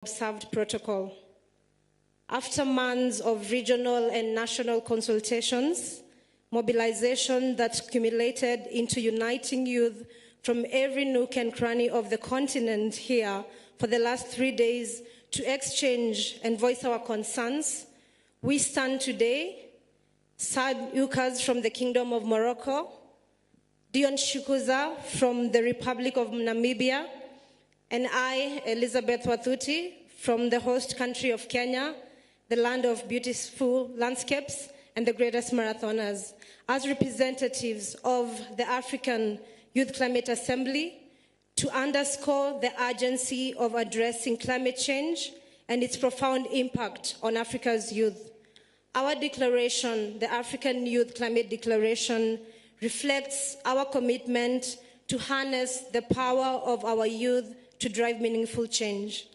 observed protocol. After months of regional and national consultations, mobilization that culminated into uniting youth from every nook and cranny of the continent here for the last 3 days to exchange and voice our concerns, we stand today, Saad Ukaz from the Kingdom of Morocco, Dion Shikuza from the Republic of Namibia, and I, Elizabeth Wathuti, from the host country of Kenya, the land of beautiful landscapes and the greatest marathoners, as representatives of the African Youth Climate Assembly, to underscore the urgency of addressing climate change and its profound impact on Africa's youth. Our declaration, the African Youth Climate Declaration, reflects our commitment to harness the power of our youth to drive meaningful change.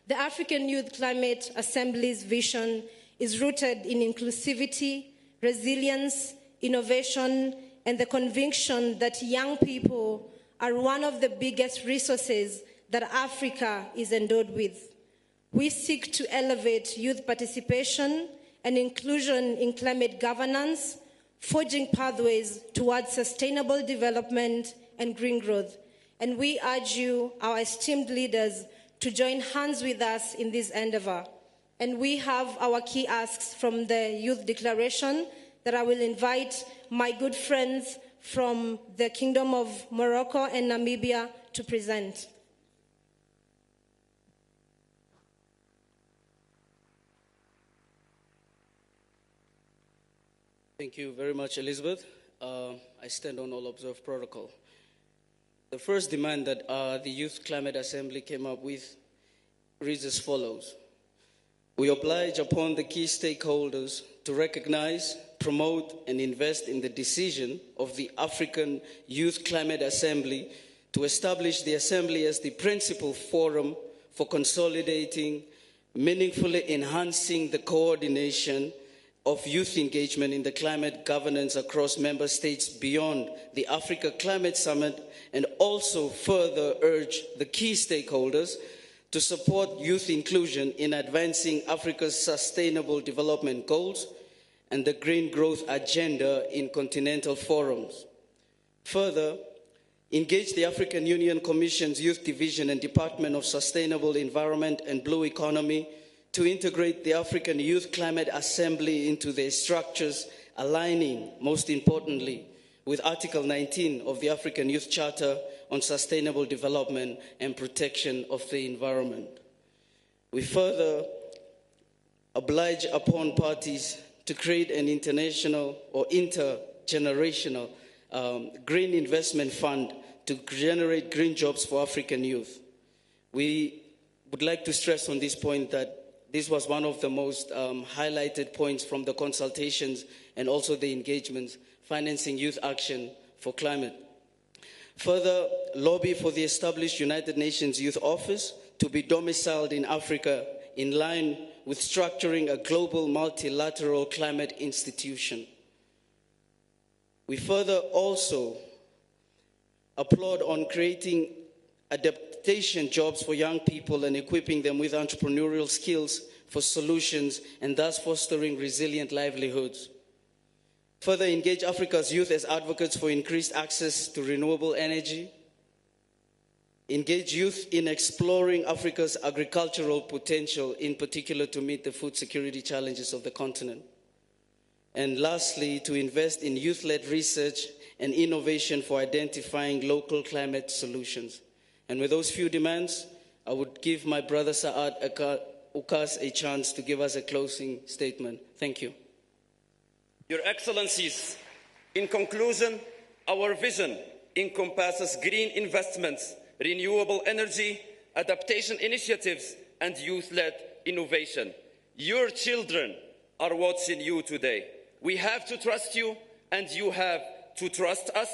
The African Youth Climate Assembly's vision is rooted in inclusivity, resilience, innovation, and the conviction that young people are one of the biggest resources that Africa is endowed with. We seek to elevate youth participation and inclusion in climate governance, forging pathways towards sustainable development and green growth. And we urge you, our esteemed leaders, to join hands with us in this endeavor. And we have our key asks from the Youth Declaration that I will invite my good friends from the Kingdom of Morocco and Namibia to present. Thank you very much, Elizabeth. I stand on all observed protocol. The first demand that the Youth Climate Assembly came up with reads as follows. We oblige upon the key stakeholders to recognize, promote, and invest in the decision of the African Youth Climate Assembly to establish the Assembly as the principal forum for consolidating, meaningfully enhancing the coordination of youth engagement in the climate governance across member states beyond the Africa Climate Summit, and also further urge the key stakeholders to support youth inclusion in advancing Africa's sustainable development goals and the green growth agenda in continental forums. Further, engage the African Union Commission's Youth Division and Department of Sustainable Environment and Blue Economy to integrate the African Youth Climate Assembly into their structures, aligning, most importantly, with Article 19 of the African Youth Charter on Sustainable Development and Protection of the Environment. We further oblige upon parties to create an international or intergenerational green investment fund to generate green jobs for African youth. We would like to stress on this point that this was one of the most highlighted points from the consultations and also the engagements, financing youth action for climate. Further, lobby for the established United Nations Youth Office to be domiciled in Africa in line with structuring a global multilateral climate institution. We further also applaud on creating adaptation jobs for young people and equipping them with entrepreneurial skills for solutions and thus fostering resilient livelihoods. Further, engage Africa's youth as advocates for increased access to renewable energy. Engage youth in exploring Africa's agricultural potential, in particular to meet the food security challenges of the continent. And lastly, to invest in youth-led research and innovation for identifying local climate solutions. And with those few demands, I would give my brother Saad Ukaz a chance to give us a closing statement. Thank you. Your Excellencies, in conclusion, our vision encompasses green investments, renewable energy, adaptation initiatives, and youth-led innovation. Your children are watching you today. We have to trust you, and you have to trust us.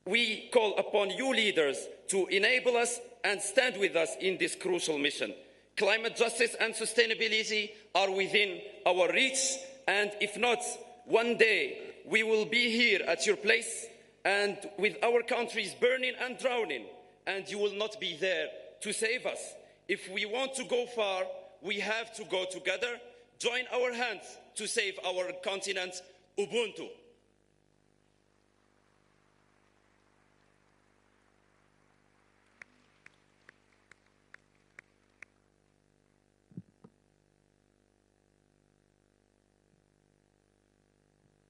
We call upon you leaders to enable us and stand with us in this crucial mission. Climate justice and sustainability are within our reach, and if not, one day we will be here at your place and with our countries burning and drowning, and you will not be there to save us. If we want to go far, we have to go together, join our hands to save our continent. Ubuntu.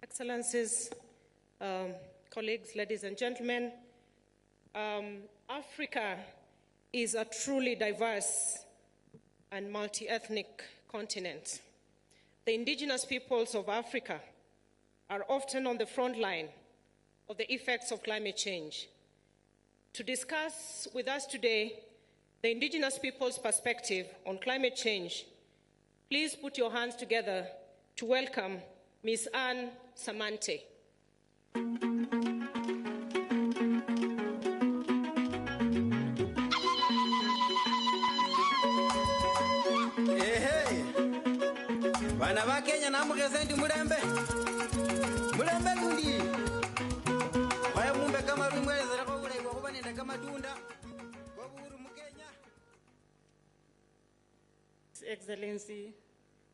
Excellencies, colleagues, ladies and gentlemen, Africa is a truly diverse and multi-ethnic continent. The indigenous peoples of Africa are often on the front line of the effects of climate change. To discuss with us today the indigenous peoples' perspective on climate change, please put your hands together to welcome Ms. Anne Samante. Bana ba Kenya na mugeze ndi mulembe lundi baya mumbe kama rumwezera ko bule ko kubanenda kama tunda ko buru mu Kenya. His Excellency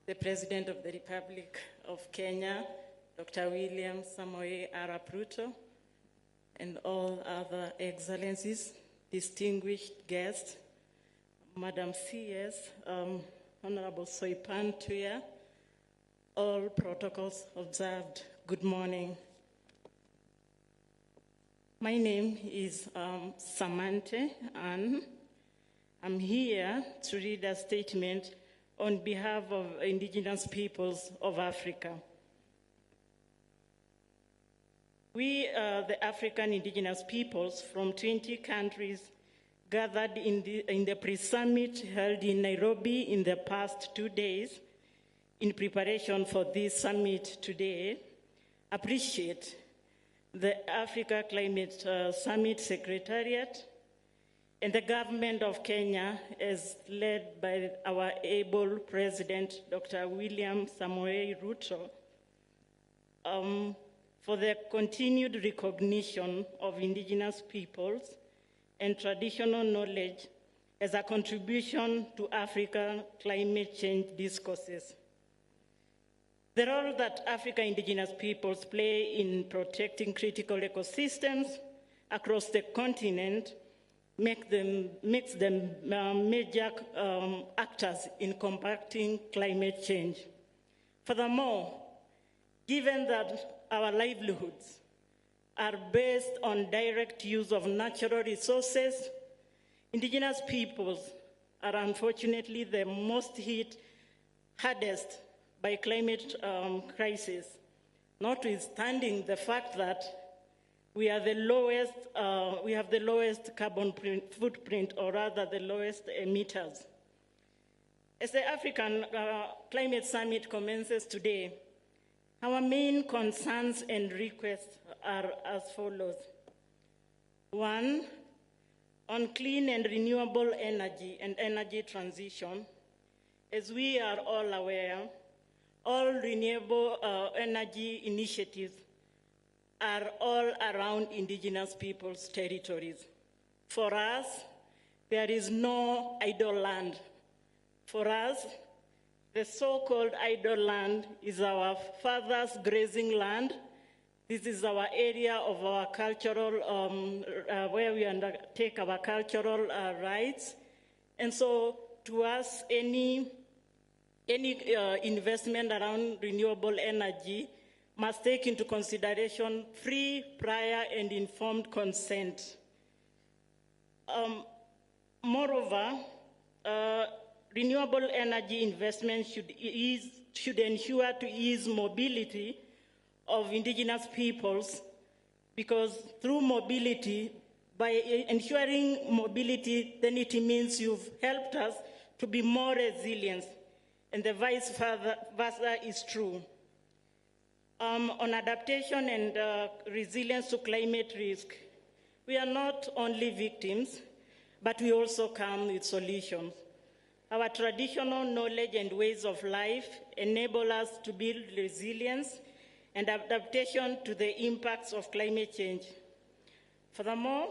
the President of the Republic of Kenya, Dr. William Samoei Arap Ruto, and all other excellencies, distinguished guests, Madam CS, Honorable Soipan Tuya, all protocols observed. Good morning. My name is Samante, and I'm here to read a statement on behalf of indigenous peoples of Africa. We, the African indigenous peoples from 20 countries, gathered in the pre-summit held in Nairobi in the past 2 days in preparation for this summit today, appreciate the Africa Climate Summit Secretariat and the government of Kenya, as led by our able President, Dr. William Samoei Ruto, for the continued recognition of indigenous peoples and traditional knowledge as a contribution to African climate change discourses. The role that African indigenous peoples play in protecting critical ecosystems across the continent makes them major actors in combating climate change. Furthermore, given that our livelihoods are based on direct use of natural resources, indigenous peoples are unfortunately the most hit hardest by climate crisis, notwithstanding the fact that we have the lowest carbon footprint, or rather the lowest emitters. As the African Climate Summit commences today, our main concerns and requests are as follows. 1, on clean and renewable energy and energy transition. As we are all aware, all renewable energy initiatives are all around indigenous peoples' territories. For us, there is no idle land. For us, the so-called idle land is our fathers' grazing land. This is our area of our cultural, where we undertake our cultural rights. And so to us, any investment around renewable energy must take into consideration free, prior, and informed consent. Moreover, renewable energy investment should ensure to ease mobility of indigenous peoples, because through mobility, by ensuring mobility, then it means you've helped us to be more resilient, and the vice versa is true. On adaptation and resilience to climate risk, we are not only victims, but we also come with solutions. Our traditional knowledge and ways of life enable us to build resilience and adaptation to the impacts of climate change. Furthermore,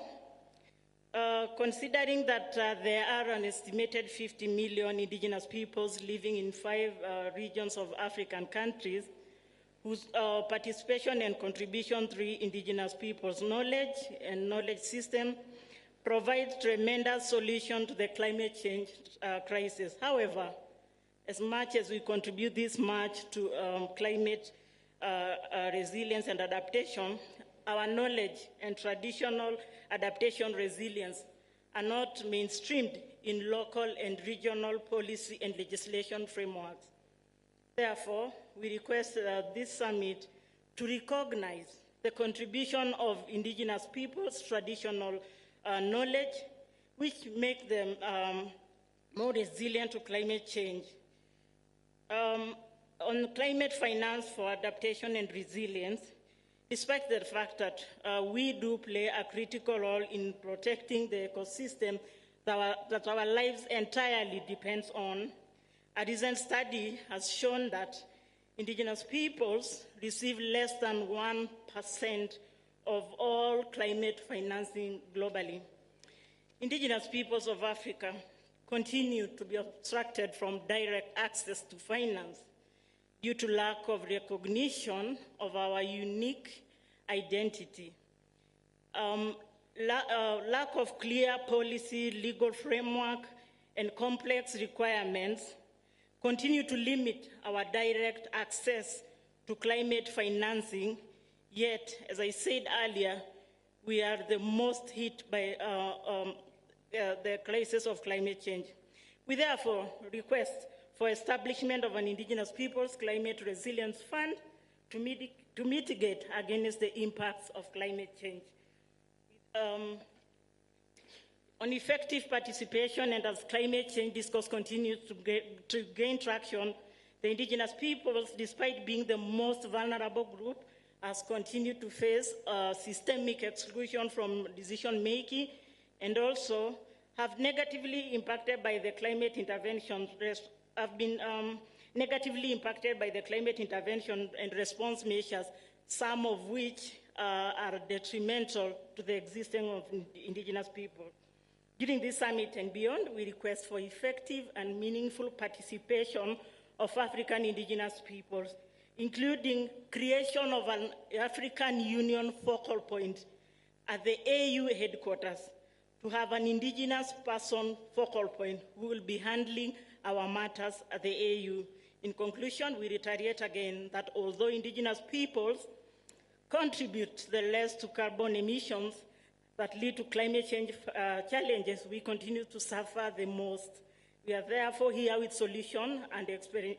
Considering that there are an estimated 50 million indigenous peoples living in 5 regions of African countries, whose participation and contribution through indigenous peoples' knowledge and knowledge system provides tremendous solution to the climate change crisis. However, as much as we contribute this much to climate resilience and adaptation, our knowledge and traditional adaptation resilience are not mainstreamed in local and regional policy and legislation frameworks. Therefore, we request this summit to recognize the contribution of indigenous peoples' traditional knowledge, which make them more resilient to climate change. On climate finance for adaptation and resilience, despite the fact that we do play a critical role in protecting the ecosystem that our lives entirely depends on, a recent study has shown that indigenous peoples receive less than 1% of all climate financing globally. Indigenous peoples of Africa continue to be obstructed from direct access to finance due to lack of recognition of our unique identity. Lack of clear policy, legal framework, and complex requirements continue to limit our direct access to climate financing, yet, as I said earlier, we are the most hit by the crisis of climate change. We therefore request for establishment of an Indigenous Peoples Climate Resilience Fund to mitigate against the impacts of climate change. On effective participation and as climate change discourse continues to gain traction, the indigenous peoples, despite being the most vulnerable group, has continued to face systemic exclusion from decision making and also have negatively impacted by the climate intervention, negatively impacted by the climate intervention and response measures, some of which are detrimental to the existence of indigenous people. During this summit and beyond, we request for effective and meaningful participation of African indigenous peoples, including creation of an African Union focal point at the AU headquarters to have an indigenous person focal point who will be handling our matters at the AU. In conclusion, we reiterate again that although indigenous peoples contribute the less to carbon emissions that lead to climate change challenges, we continue to suffer the most. We are therefore here with solutions and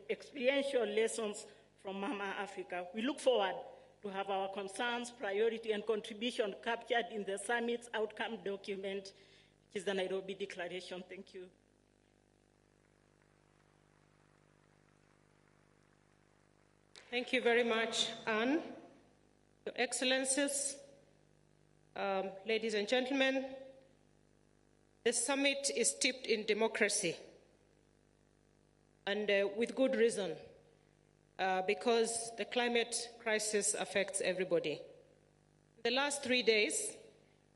experiential lessons from Mama Africa. We look forward to have our concerns, priority, and contribution captured in the summit's outcome document, which is the Nairobi Declaration. Thank you. Thank you very much, Anne. Your Excellencies, ladies and gentlemen, the summit is steeped in democracy, and with good reason, because the climate crisis affects everybody. The last 3 days,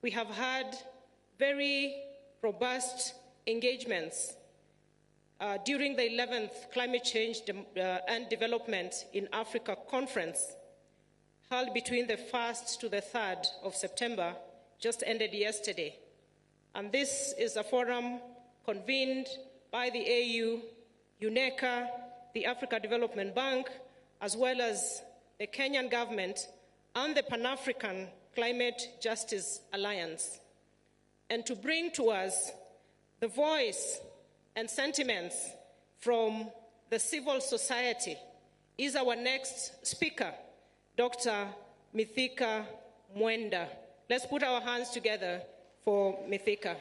we have had very robust engagements during the 11th Climate Change and Development in Africa conference held between the 1st to the 3rd of September, just ended yesterday. And this is a forum convened by the AU, UNECA, the Africa Development Bank, as well as the Kenyan government and the Pan-African Climate Justice Alliance, and to bring to us the voice and sentiments from the civil society is our next speaker, Dr. Mithika Mwenda. Let's put our hands together for Mithika.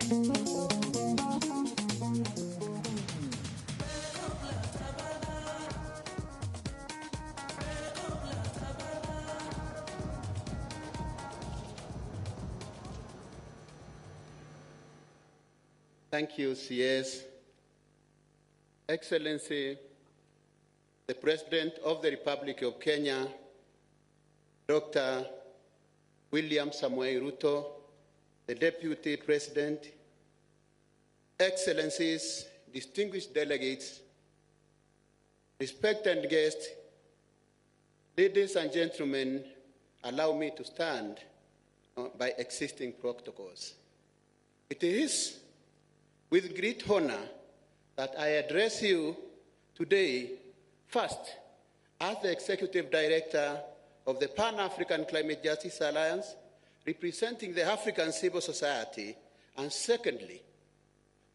Thank you, CS. Excellency, the President of the Republic of Kenya, Dr. William Samoei Ruto, the Deputy President, Excellencies, distinguished delegates, respected guests, ladies and gentlemen, allow me to stand by existing protocols. It is with great honor that I address you today, first, as the Executive Director of the Pan-African Climate Justice Alliance, representing the African civil society, and secondly,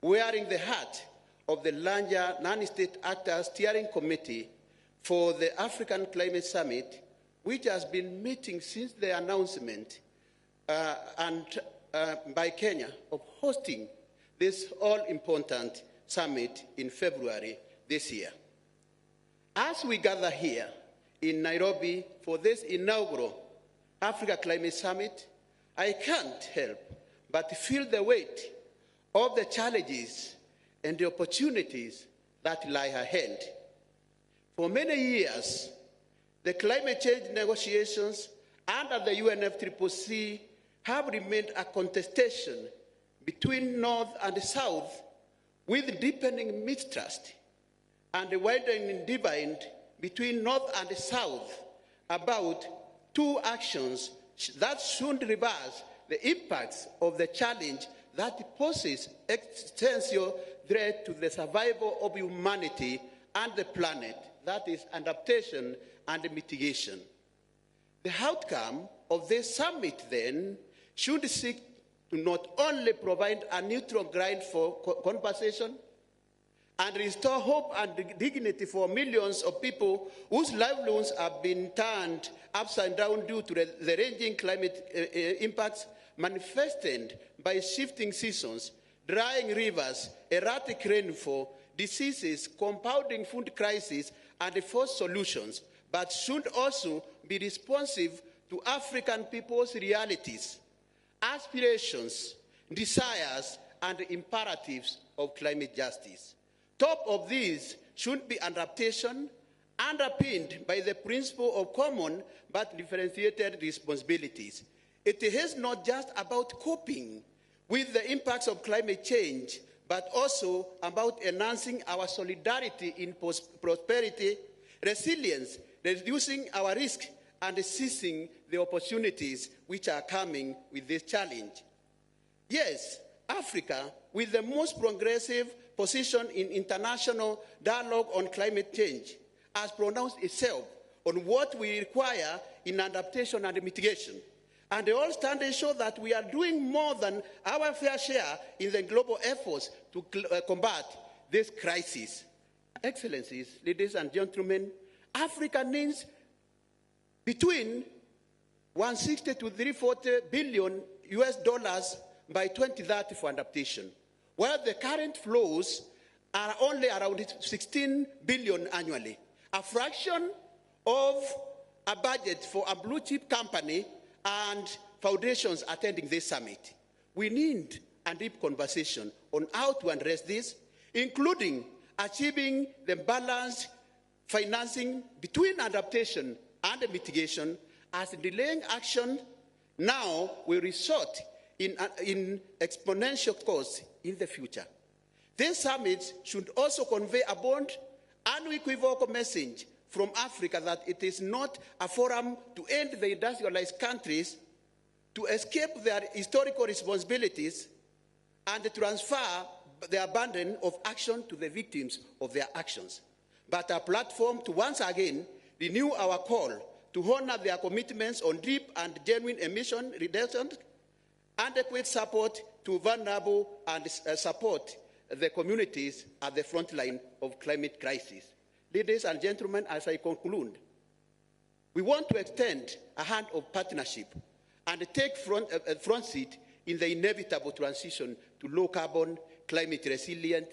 wearing the hat of the larger non-state actors steering committee for the African Climate Summit, which has been meeting since the announcement by Kenya of hosting this all-important summit in February this year. As we gather here in Nairobi for this inaugural Africa Climate Summit, I can't help but feel the weight of the challenges and the opportunities that lie ahead. For many years, the climate change negotiations under the UNFCCC have remained a contestation between North and South, with deepening mistrust and a widening divide between North and South about two actions that should reverse the impacts of the challenge that poses existential threat to the survival of humanity and the planet, that is adaptation and mitigation. The outcome of this summit, then, should seek to not only provide a neutral ground for conversation and restore hope and dignity for millions of people whose livelihoods have been turned upside down due to the ranging climate impacts manifested by shifting seasons, drying rivers, erratic rainfall, diseases, compounding food crisis, and forced solutions, but should also be responsive to African people's realities, aspirations, desires, and imperatives of climate justice. Top of these should be adaptation, underpinned by the principle of common but differentiated responsibilities. It is not just about coping with the impacts of climate change, but also about enhancing our solidarity in prosperity, resilience, reducing our risk, and seizing the opportunities which are coming with this challenge. Yes, Africa, with the most progressive position in international dialogue on climate change, has pronounced itself on what we require in adaptation and mitigation. And all standards show that we are doing more than our fair share in the global efforts to combat this crisis. Excellencies, ladies and gentlemen, Africa needs between 160 to 340 billion US dollars by 2030 for adaptation, while the current flows are only around 16 billion annually, a fraction of a budget for a blue chip company and foundations attending this summit. We need a deep conversation on how to address this, including achieving the balanced financing between adaptation and mitigation, as delaying action now will result in exponential costs in the future. This summit should also convey a bold, unequivocal message from Africa that it is not a forum to end the industrialized countries, to escape their historical responsibilities, and to transfer the burden of action to the victims of their actions, but a platform to once again renew our call to honor their commitments on deep and genuine emission reduction, adequate support to vulnerable, and support the communities at the front line of climate crisis. Ladies and gentlemen, as I conclude, we want to extend a hand of partnership and take front seat in the inevitable transition to low-carbon, climate-resilient,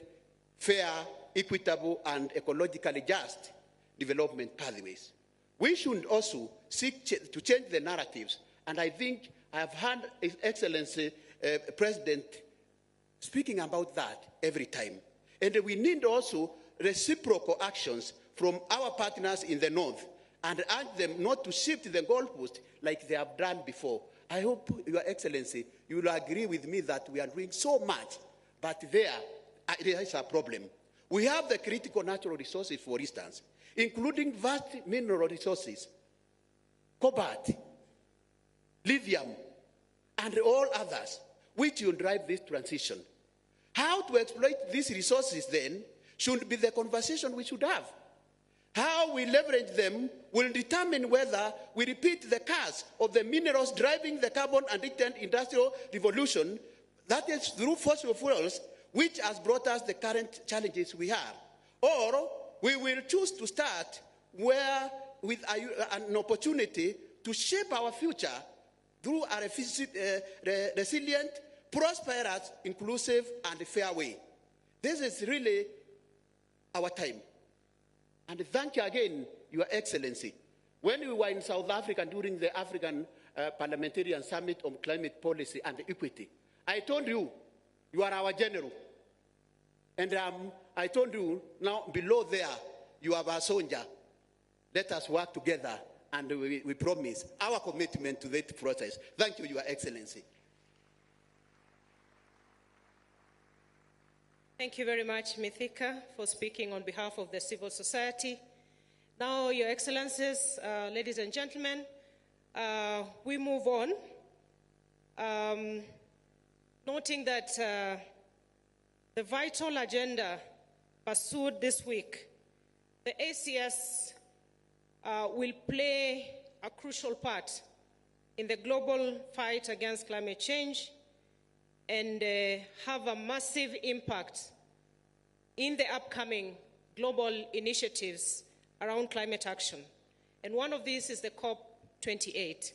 fair, equitable, and ecologically just development pathways. We should also seek to change the narratives, and I think I have heard His Excellency President speaking about that every time. And we need also reciprocal actions from our partners in the North, and urge them not to shift the goalpost like they have done before. I hope, Your Excellency, you will agree with me that we are doing so much, but there is a problem. We have the critical natural resources, for instance, including vast mineral resources, cobalt, lithium, and all others, which will drive this transition. How to exploit these resources, then, should be the conversation we should have. How we leverage them will determine whether we repeat the curse of the minerals driving the carbon addicted industrial revolution, that is through fossil fuels, which has brought us the current challenges we have. Or we will choose to start with an opportunity to shape our future through a resilient, prosperous, inclusive, and fair way. This is really our time. And thank you again, Your Excellency. When we were in South Africa during the African Parliamentarian Summit on Climate Policy and Equity, I told you, you are our general. And I told you, now below there, you have our soldier. Let us work together, and we promise our commitment to that process. Thank you, Your Excellency. Thank you very much, Mithika, for speaking on behalf of the civil society. Now, Your Excellencies, ladies and gentlemen, we move on, noting that the vital agenda pursued this week, the ACS will play a crucial part in the global fight against climate change and have a massive impact in the upcoming global initiatives around climate action. And one of these is the COP28.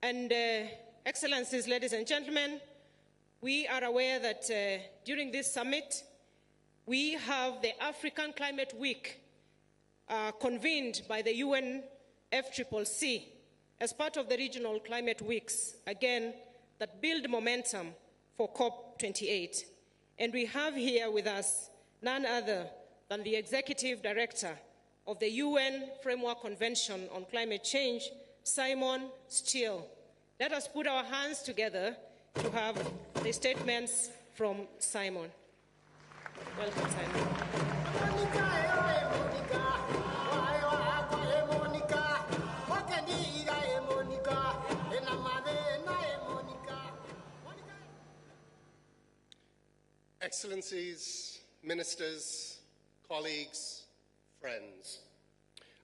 And Excellencies, ladies and gentlemen, we are aware that during this summit, we have the African Climate Week convened by the UNFCCC as part of the regional climate weeks, again, that build momentum for COP28. And we have here with us none other than the Executive Director of the UN Framework Convention on Climate Change, Simon Steele. Let us put our hands together to have the statements from Simon. Welcome, Simon. Excellencies, ministers, colleagues, friends,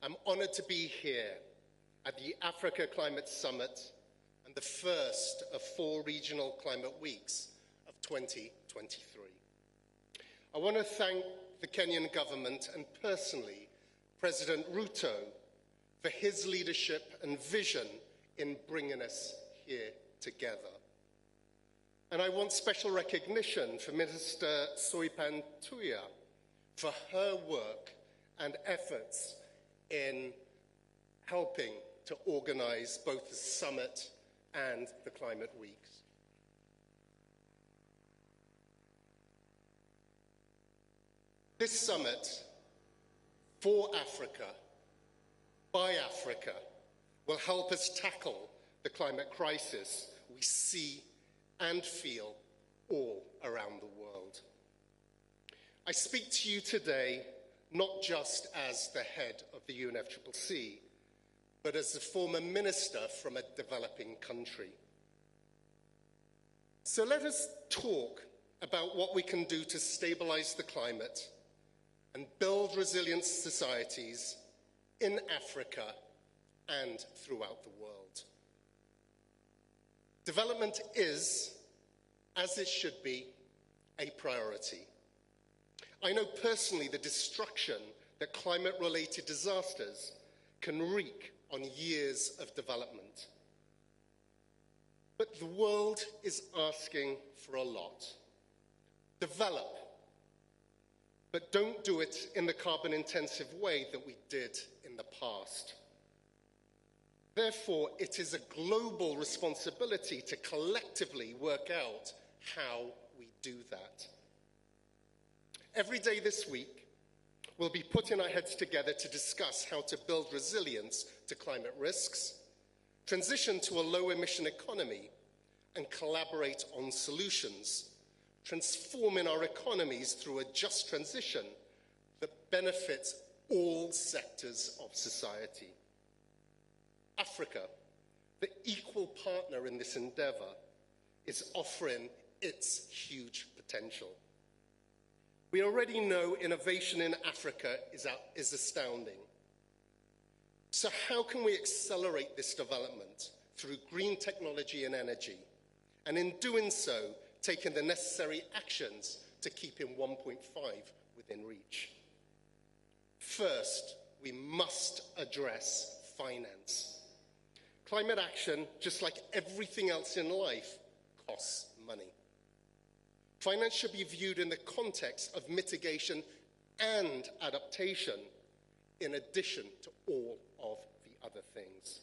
I'm honored to be here at the Africa Climate Summit and the first of 4 regional climate weeks of 2023. I want to thank the Kenyan government and personally President Ruto for his leadership and vision in bringing us here together. And I want special recognition for Minister Soipan Tuya for her work and efforts in helping to organize both the summit and the climate weeks. This summit for Africa, by Africa, will help us tackle the climate crisis we see and feel all around the world. I speak to you today not just as the head of the UNFCCC, but as the former minister from a developing country. So let us talk about what we can do to stabilize the climate and build resilient societies in Africa and throughout the world. Development is, as it should be, a priority. I know personally the destruction that climate-related disasters can wreak on years of development. But the world is asking for a lot. Develop, but don't do it in the carbon-intensive way that we did in the past. Therefore, it is a global responsibility to collectively work out how we do that. Every day this week, we'll be putting our heads together to discuss how to build resilience to climate risks, transition to a low-emission economy, and collaborate on solutions, transforming our economies through a just transition that benefits all sectors of society. Africa, the equal partner in this endeavor, is offering its huge potential. We already know innovation in Africa is astounding. So how can we accelerate this development through green technology and energy, and in doing so, taking the necessary actions to keep in 1.5 within reach? First, we must address finance. Climate action, just like everything else in life, costs money. Finance should be viewed in the context of mitigation and adaptation, in addition to all of the other things.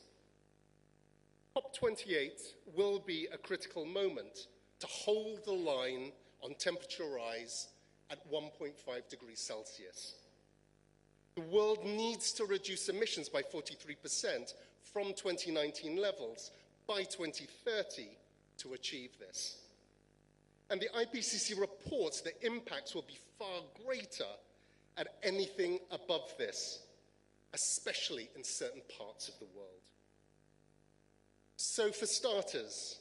COP28 will be a critical moment to hold the line on temperature rise at 1.5 degrees Celsius. The world needs to reduce emissions by 43% from 2019 levels by 2030 to achieve this. And the IPCC reports the impacts will be far greater at anything above this, especially in certain parts of the world. So for starters,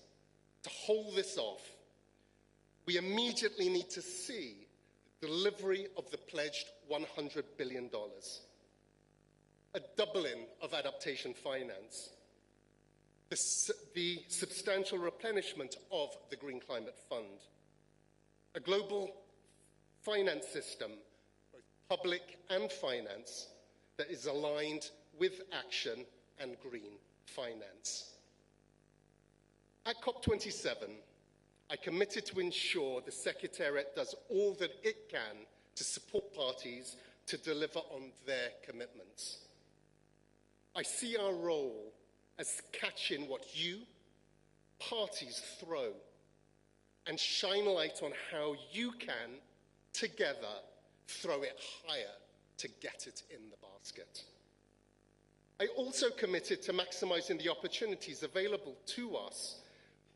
to hold this off, we immediately need to see the delivery of the pledged $100 billion, a doubling of adaptation finance, the substantial replenishment of the Green Climate Fund, a global finance system, both public and finance, that is aligned with action and green finance. At COP27, I committed to ensure the Secretariat does all that it can to support parties to deliver on their commitments. I see our role as catching what you, parties, throw, and shine light on how you can, together, throw it higher to get it in the basket. I also committed to maximizing the opportunities available to us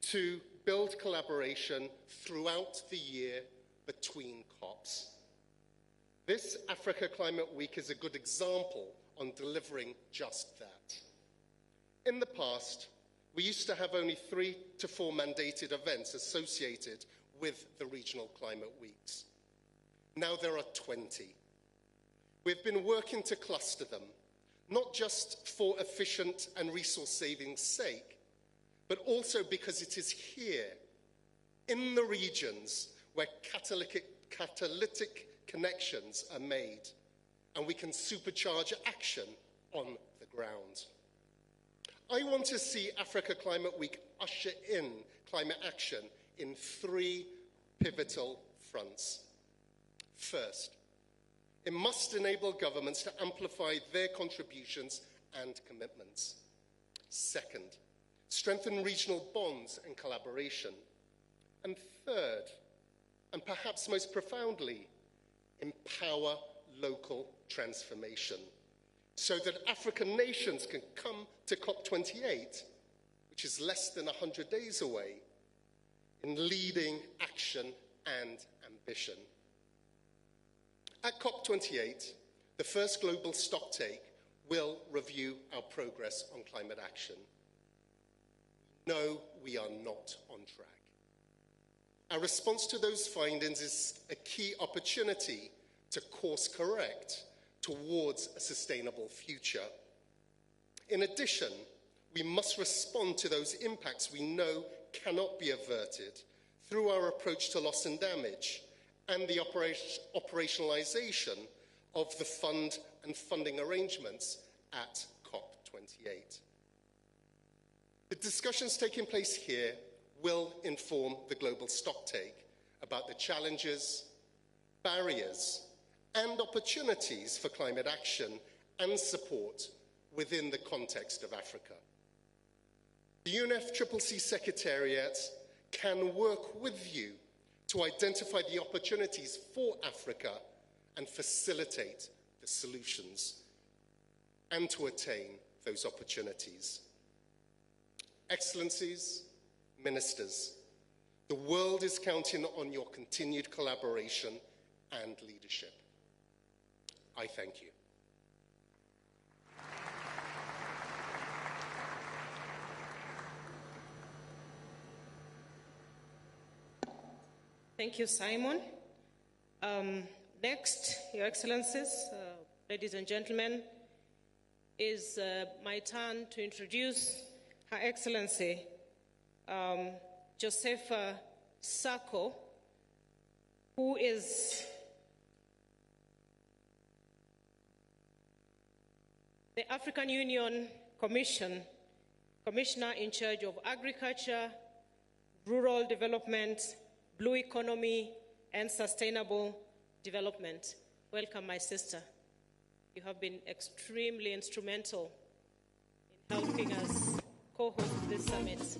to build collaboration throughout the year between COPs. This Africa Climate Week is a good example on delivering just that. In the past, we used to have only 3 to 4 mandated events associated with the regional climate weeks. Now there are 20. We've been working to cluster them, not just for efficient and resource saving's sake, but also because it is here, in the regions, where catalytic connections are made, and we can supercharge action on the ground. I want to see Africa Climate Week usher in climate action in 3 pivotal fronts. First, it must enable governments to amplify their contributions and commitments. Second, strengthen regional bonds and collaboration. And third, and perhaps most profoundly, empower local transformation so that African nations can come to COP28, which is less than 100 days away, in leading action and ambition. At COP28, the first global stocktake will review our progress on climate action. No, we are not on track. Our response to those findings is a key opportunity to course correct towards a sustainable future. In addition, we must respond to those impacts we know cannot be averted through our approach to loss and damage and the operationalization of the fund and funding arrangements at COP28. The discussions taking place here will inform the global stocktake about the challenges, barriers, and opportunities for climate action and support within the context of Africa. The UNFCCC Secretariat can work with you to identify the opportunities for Africa and facilitate the solutions and to attain those opportunities. Excellencies, Ministers, the world is counting on your continued collaboration and leadership. I thank you. Thank you, Simon. Next, Your Excellencies, ladies and gentlemen, is my turn to introduce Her Excellency Josepha Sako, who is the African Union Commissioner in charge of agriculture, rural development, blue economy, and sustainable development. Welcome, my sister. You have been extremely instrumental in helping us co-host this summit.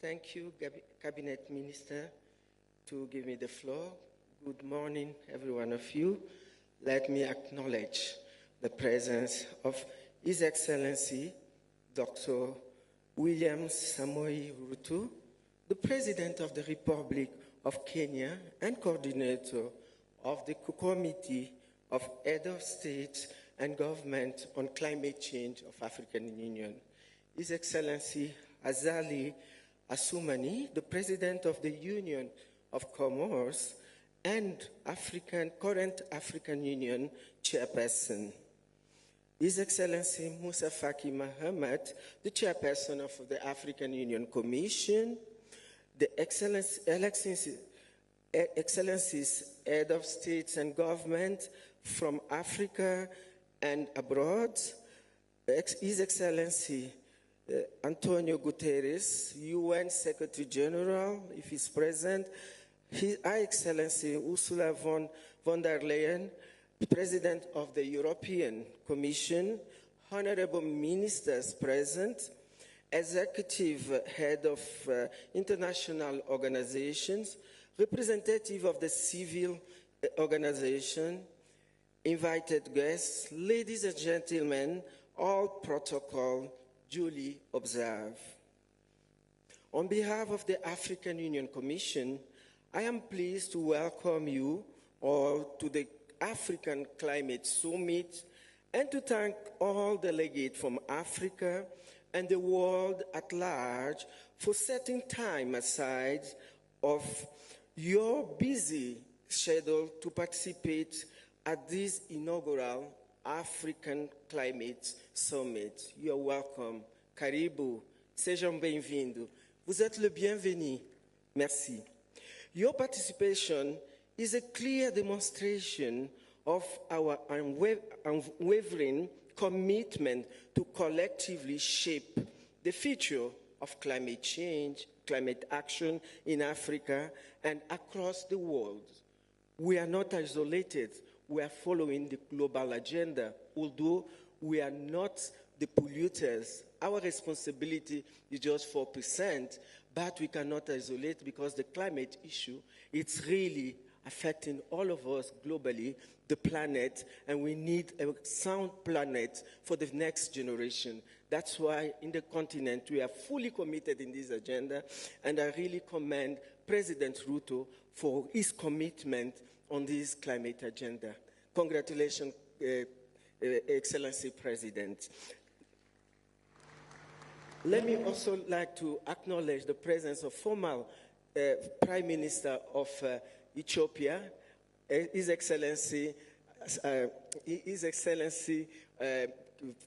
Thank you, Cabinet Minister, to give me the floor. Good morning, every one of you. Let me acknowledge the presence of His Excellency, Dr. William Samoei Ruto, the President of the Republic of Kenya and coordinator of the Committee of Head of State and Government on Climate Change of African Union, His Excellency Azali Assoumani, the President of the Union of Comoros and current African Union Chairperson, His Excellency Musa Faki Mahamat, the Chairperson of the African Union Commission, the Excellencies Head of States and Government from Africa and abroad, His Excellency Antonio Guterres, UN Secretary General, if he's present, His Excellency Ursula von der Leyen, President of the European Commission, honorable ministers present, executive head of international organizations, representative of the civil organization, invited guests, ladies and gentlemen, all protocol duly observed. On behalf of the African Union Commission, I am pleased to welcome you all to the African Climate Summit and to thank all delegates from Africa and the world at large for setting time aside of your busy schedule to participate at this inaugural African Climate Summit. You're welcome. Karibu. Sejam bem-vindo. Vous êtes le bienvenu. Merci. Your participation is a clear demonstration of our unwavering commitment to collectively shape the future of climate change, climate action in Africa and across the world. We are not isolated. We are following the global agenda. Although we are not the polluters, our responsibility is just 4%, but we cannot isolate because the climate issue, it's really affecting all of us globally, the planet, and we need a sound planet for the next generation. That's why in the continent we are fully committed in this agenda, and I really commend President Ruto for his commitment on this climate agenda. Congratulations, Excellency President. Let me also like to acknowledge the presence of former Prime Minister of Ethiopia, His Excellency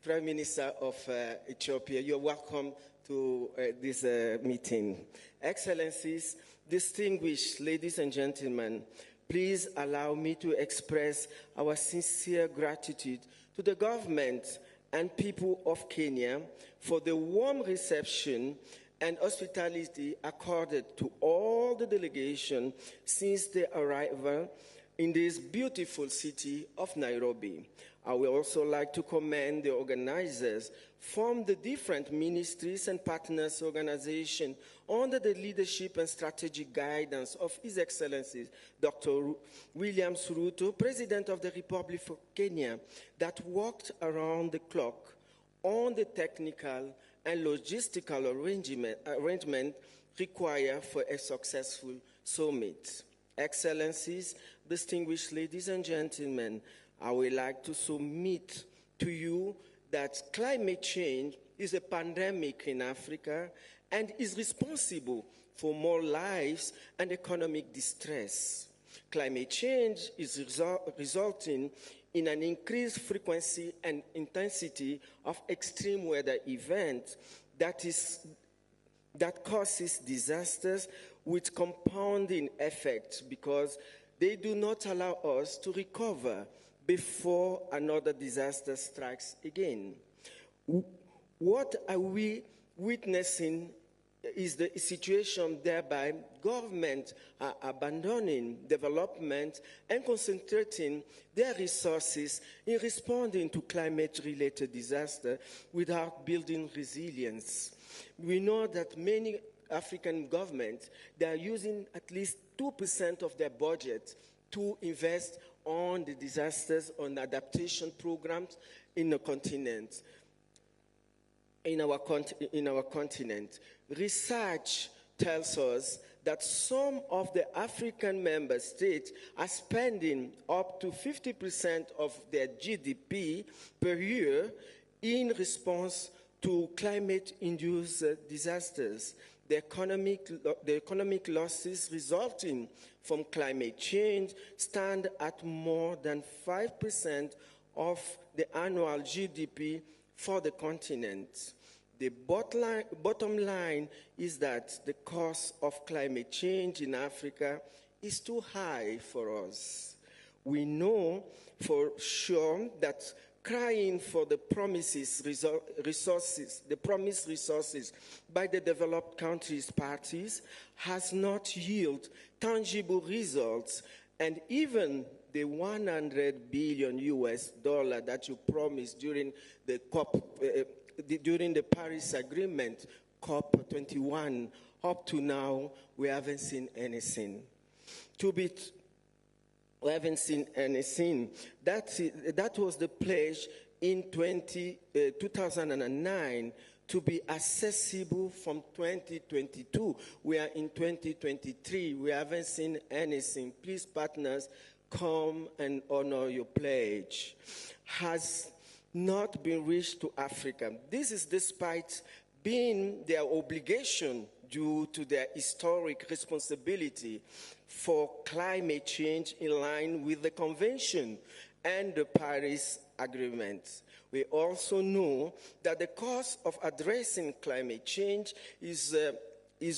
Prime Minister of Ethiopia. You're welcome to this meeting. Excellencies, distinguished ladies and gentlemen, please allow me to express our sincere gratitude to the government and people of Kenya for the warm reception and hospitality accorded to all the delegation since their arrival in this beautiful city of Nairobi. I would also like to commend the organizers from the different ministries and partners organizations under the leadership and strategic guidance of His Excellency Dr. William Ruto, President of the Republic of Kenya, that worked around the clock on the technical and logistical arrangement required for a successful summit. Excellencies, distinguished ladies and gentlemen, I would like to submit to you that climate change is a pandemic in Africa and is responsible for more lives and economic distress. Climate change is resulting in an increased frequency and intensity of extreme weather events that causes disasters with compounding effects because they do not allow us to recover before another disaster strikes again. What are we witnessing is the situation thereby governments are abandoning development and concentrating their resources in responding to climate-related disaster without building resilience. We know that many African governments, they are using at least 2% of their budget to invest on the disasters, on adaptation programs in the continent. In our continent. Research tells us that some of the African member states are spending up to 50% of their GDP per year in response to climate-induced disasters. The economic losses resulting from climate change stand at more than 5% of the annual GDP for the continent. The bottom line is that the cost of climate change in Africa is too high for us. We know for sure that crying for the promised resources by the developed countries' parties has not yielded tangible results, and even the $100 billion that you promised during the during the Paris Agreement, COP21, up to now, we haven't seen anything. We haven't seen anything. That was the pledge in 2009 to be accessible from 2022. We are in 2023. We haven't seen anything. Please, partners, come and honor your pledge. Has not been reached to Africa. This is despite being their obligation due to their historic responsibility for climate change in line with the Convention and the Paris Agreement. We also know that the cost of addressing climate change is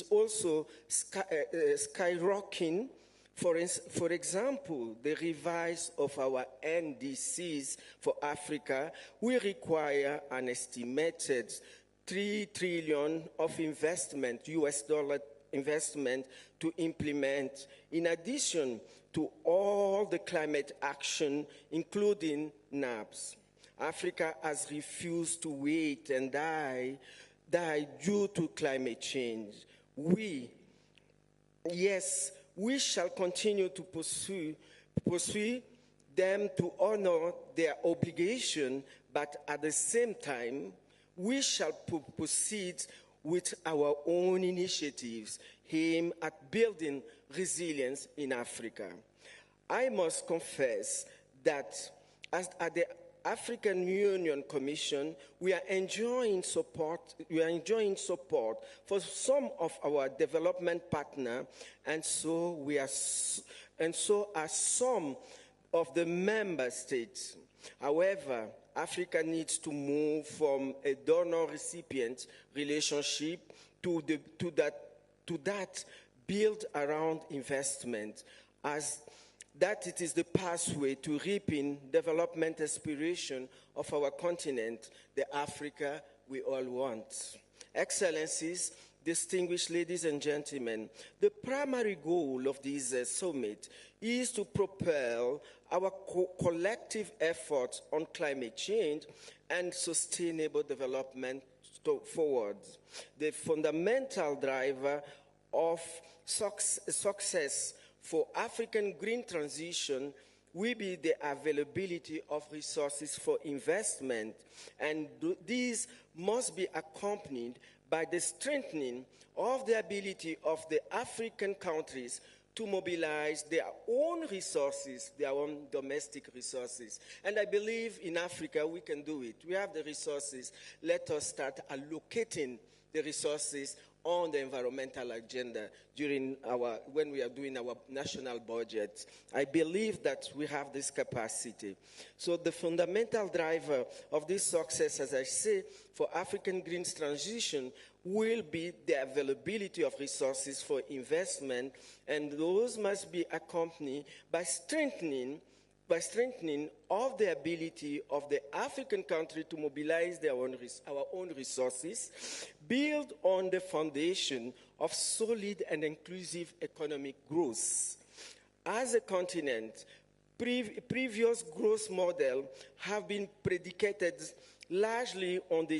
also skyrocketing. For example, the revise of our NDCs for Africa will require an estimated $3 trillion of investment, US dollar investment, to implement, in addition to all the climate action, including NAPS. Africa has refused to wait and die due to climate change. We shall continue to pursue them to honor their obligation, but at the same time, we shall proceed with our own initiatives aimed at building resilience in Africa. I must confess that at the African Union Commission, we are enjoying support for some of our development partners, and so are some of the member states. However, Africa needs to move from a donor-recipient relationship to that built around investment, as that it is the pathway to reaping development aspiration of our continent, the Africa we all want. Excellencies, distinguished ladies and gentlemen, the primary goal of this summit is to propel our collective efforts on climate change and sustainable development forward. The fundamental driver of success for African green transition will be the availability of resources for investment, and these must be accompanied by the strengthening of the ability of the African countries to mobilize their own resources, their own domestic resources. And I believe in Africa we can do it. We have the resources. Let us start allocating the resources on the environmental agenda when we are doing our national budget. I believe that we have this capacity. So the fundamental driver of this success, as I say, for African green transition will be the availability of resources for investment, and those must be accompanied by strengthening of the ability of the African country to mobilize our own resources, build on the foundation of solid and inclusive economic growth. As a continent, previous growth models have been predicated largely on the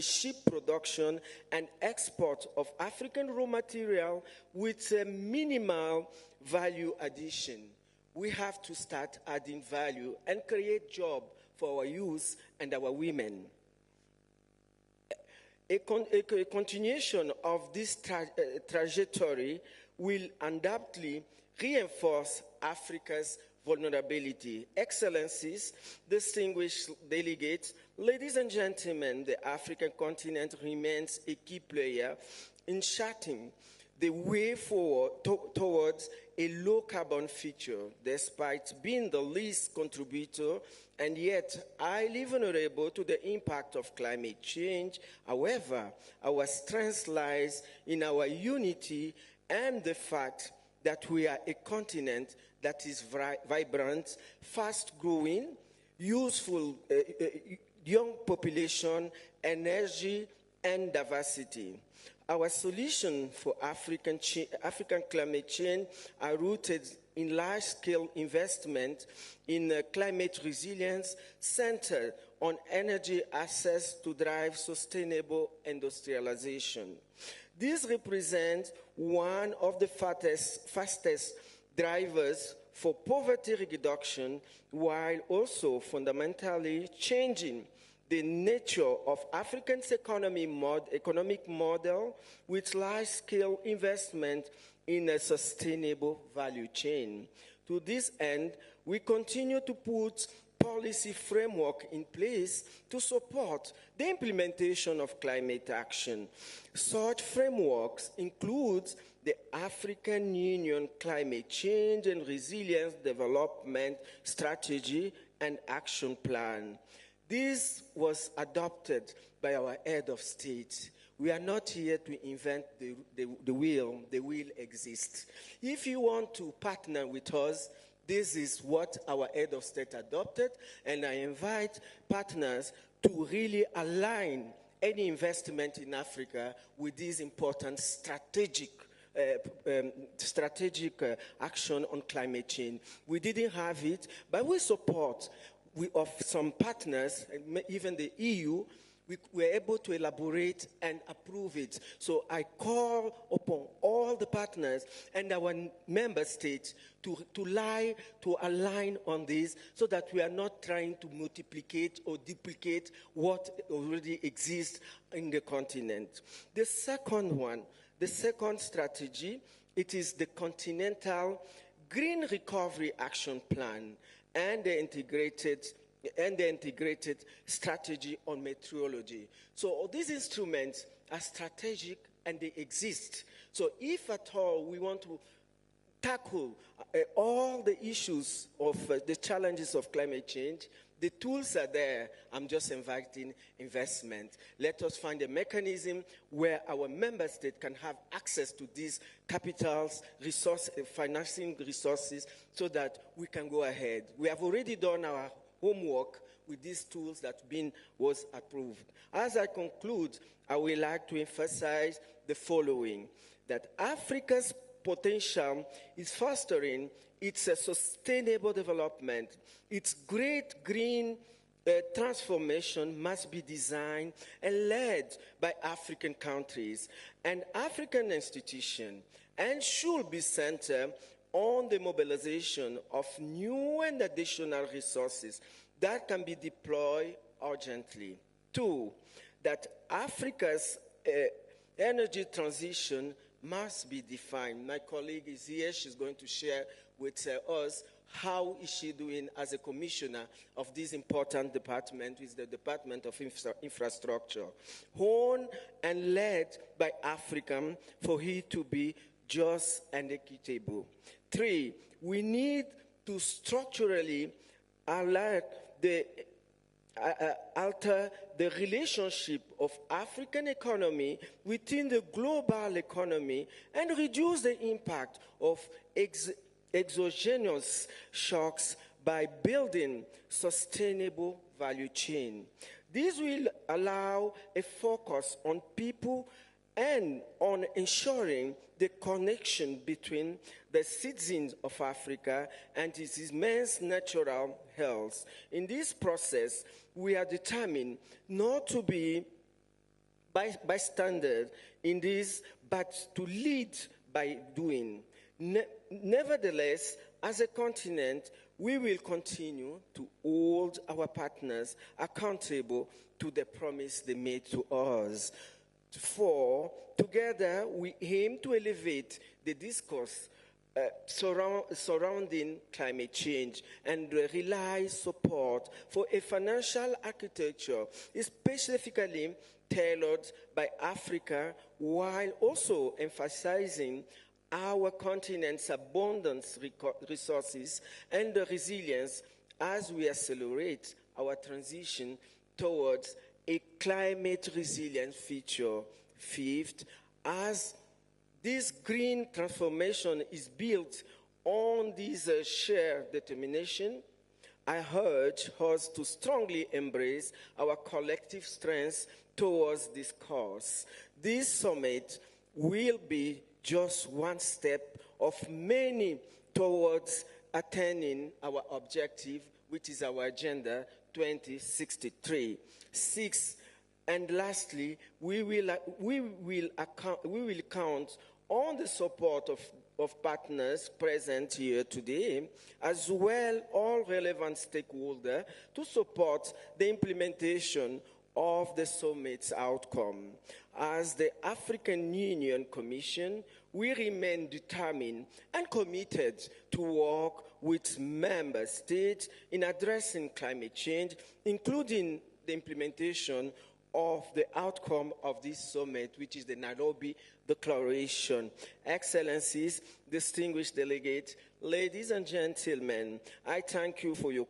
sheep production and export of African raw material with a minimal value addition. We have to start adding value and create jobs for our youth and our women. A continuation of this trajectory will undoubtedly reinforce Africa's vulnerability. Excellencies, distinguished delegates, ladies and gentlemen, the African continent remains a key player in charting the way forward towards a low-carbon future, despite being the least contributor and yet highly vulnerable to the impact of climate change. However, our strength lies in our unity and the fact that we are a continent that is vibrant, fast-growing, useful, young population, energy, and diversity. Our solution for African climate change are rooted in large-scale investment in climate resilience centered on energy access to drive sustainable industrialization. This represents one of the fastest drivers for poverty reduction, while also fundamentally changing the nature of Africa's economic model with large-scale investment in a sustainable value chain. To this end, we continue to put policy framework in place to support the implementation of climate action. Such frameworks include the African Union Climate Change and Resilience Development Strategy and Action Plan. This was adopted by our head of state. We are not here to invent the wheel. The wheel exists. If you want to partner with us, this is what our head of state adopted, and I invite partners to really align any investment in Africa with this important strategic action on climate change. We didn't have it, but we support of some partners, even the EU, we were able to elaborate and approve it. So I call upon all the partners and our member states to align on this so that we are not trying to multiplicate or duplicate what already exists in the continent. The second strategy, it is the Continental Green Recovery Action Plan and the integrated strategy on meteorology. So all these instruments are strategic and they exist. So if at all we want to tackle all the issues of the challenges of climate change, the tools are there. I'm just inviting investment. Let us find a mechanism where our member state can have access to these capitals, financing resources, so that we can go ahead. We have already done our homework with these tools that was approved. As I conclude, I would like to emphasize the following, that Africa's potential is fostering its sustainable development. Its great green transformation must be designed and led by African countries and African institutions, and should be centered on the mobilization of new and additional resources that can be deployed urgently. 2, that Africa's energy transition must be defined. My colleague is here. She's going to share with us how is she doing as a commissioner of this important department, with the Department of Infrastructure, honed and led by Africans for it to be just and equitable. 3, we need to structurally alter the relationship of African economy within the global economy and reduce the impact of exogenous shocks by building sustainable value chain. This will allow a focus on people and on ensuring the connection between the citizens of Africa and its immense natural health. In this process, we are determined not to be bystander in this, but to lead by doing. Nevertheless, as a continent, we will continue to hold our partners accountable to the promise they made to us. 4, together we aim to elevate the discourse surrounding climate change and rely support for a financial architecture specifically tailored by Africa, while also emphasizing our continent's abundant resources and the resilience as we accelerate our transition towards a climate resilient future. 5th, as this green transformation is built on this shared determination, I urge us to strongly embrace our collective strengths towards this cause. This summit will be just one step of many towards attaining our objective, which is our Agenda 2063. 6, and lastly, we will count on the support of partners present here today, as well all relevant stakeholders, to support the implementation of the summit's outcome. As the African Union Commission, we remain determined and committed to work with member states in addressing climate change, including the implementation of the outcome of this summit, which is the Nairobi Declaration. Excellencies, distinguished delegates, ladies and gentlemen, I thank you for your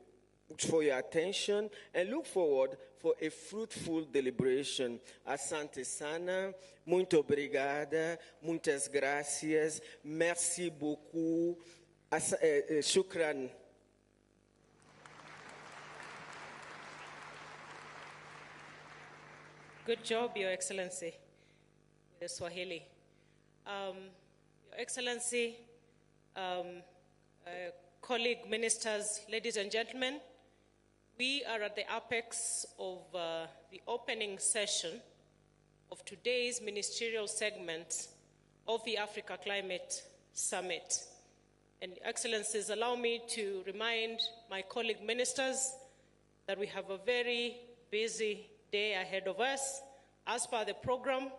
attention and look forward for a fruitful deliberation. Asante sana, muito obrigada, muitas gracias, merci beaucoup, shukran. Good job, Your Excellency, the Swahili. Your Excellency, colleague ministers, ladies and gentlemen, we are at the apex of the opening session of today's ministerial segment of the Africa Climate Summit. And Excellencies, allow me to remind my colleague ministers that we have a very busy day ahead of us. As per the program,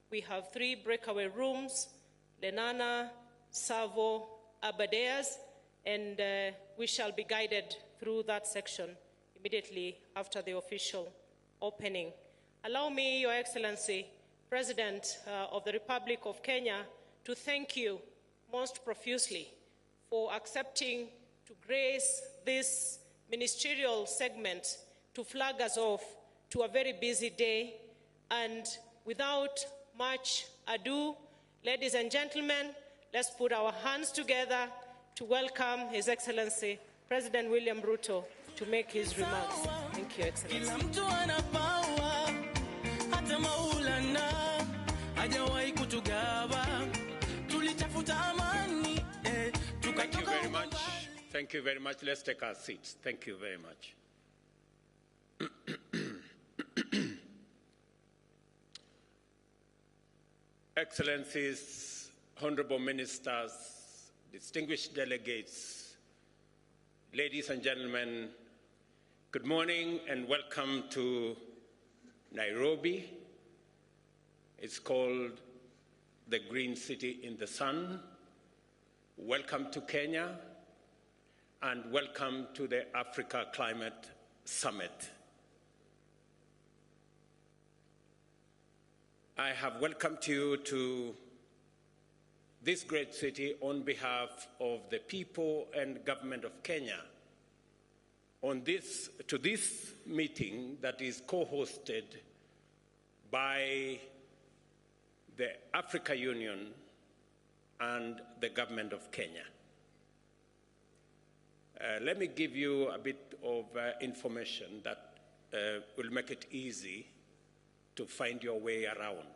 we have 3 breakaway rooms, Lenana, Savo, Abadeas, and we shall be guided through that section immediately after the official opening. Allow me, Your Excellency, President of the Republic of Kenya, to thank you most profusely for accepting to grace this ministerial segment to flag us off to a very busy day. And without much ado, ladies and gentlemen, let's put our hands together to welcome His Excellency President William Ruto to make his remarks. Thank you. Thank you, Excellency. Kila mtu anapawa, hata Maulana hajawahi kutugawa. Tulitafuta amani, Thank you very much. Thank you very much. Let's take our seats. Thank you very much. Excellencies, honorable ministers, distinguished delegates, ladies and gentlemen, good morning and welcome to Nairobi. It's called the Green City in the Sun. Welcome to Kenya and welcome to the Africa Climate Summit. I have welcomed you to this great city on behalf of the people and government of Kenya to this meeting that is co-hosted by the Africa Union and the government of Kenya. Let me give you a bit of information that will make it easy to find your way around.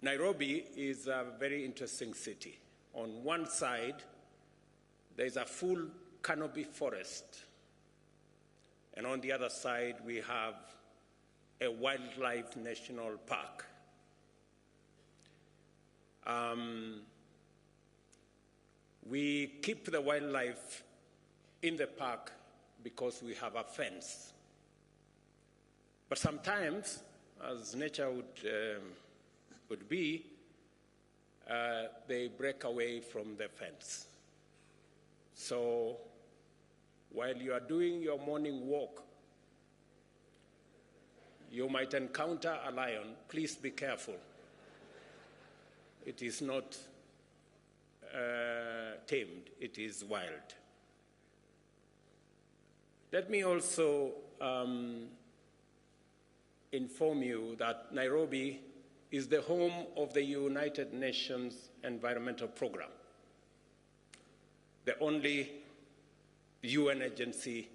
Nairobi is a very interesting city. On one side, there's a full canopy forest. And on the other side, we have a wildlife national park. We keep the wildlife in the park because we have a fence. But sometimes, as nature would be, they break away from the fence. So while you are doing your morning walk, you might encounter a lion. Please be careful. It is not tamed, it is wild. Let me also inform you that Nairobi is the home of the United Nations Environmental Program, the only UN agency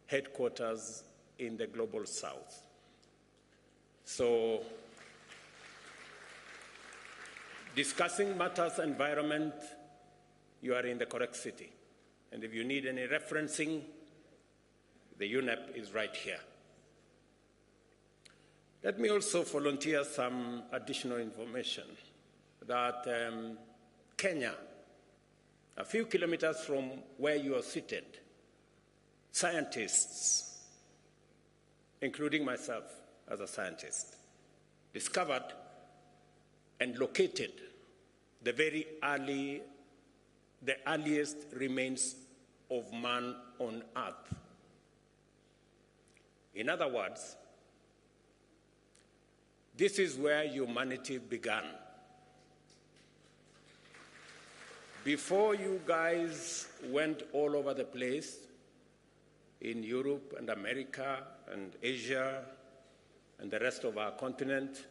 headquarters in the global south. So, discussing matters environment, you are in the correct city. And if you need any referencing, the UNEP is right here. Let me also volunteer some additional information that Kenya, a few kilometers from where you are seated, scientists, including myself as a scientist, discovered and located the earliest remains of man on Earth. In other words, this is where humanity began. Before you guys went all over the place, in Europe and America and Asia and the rest of our continent,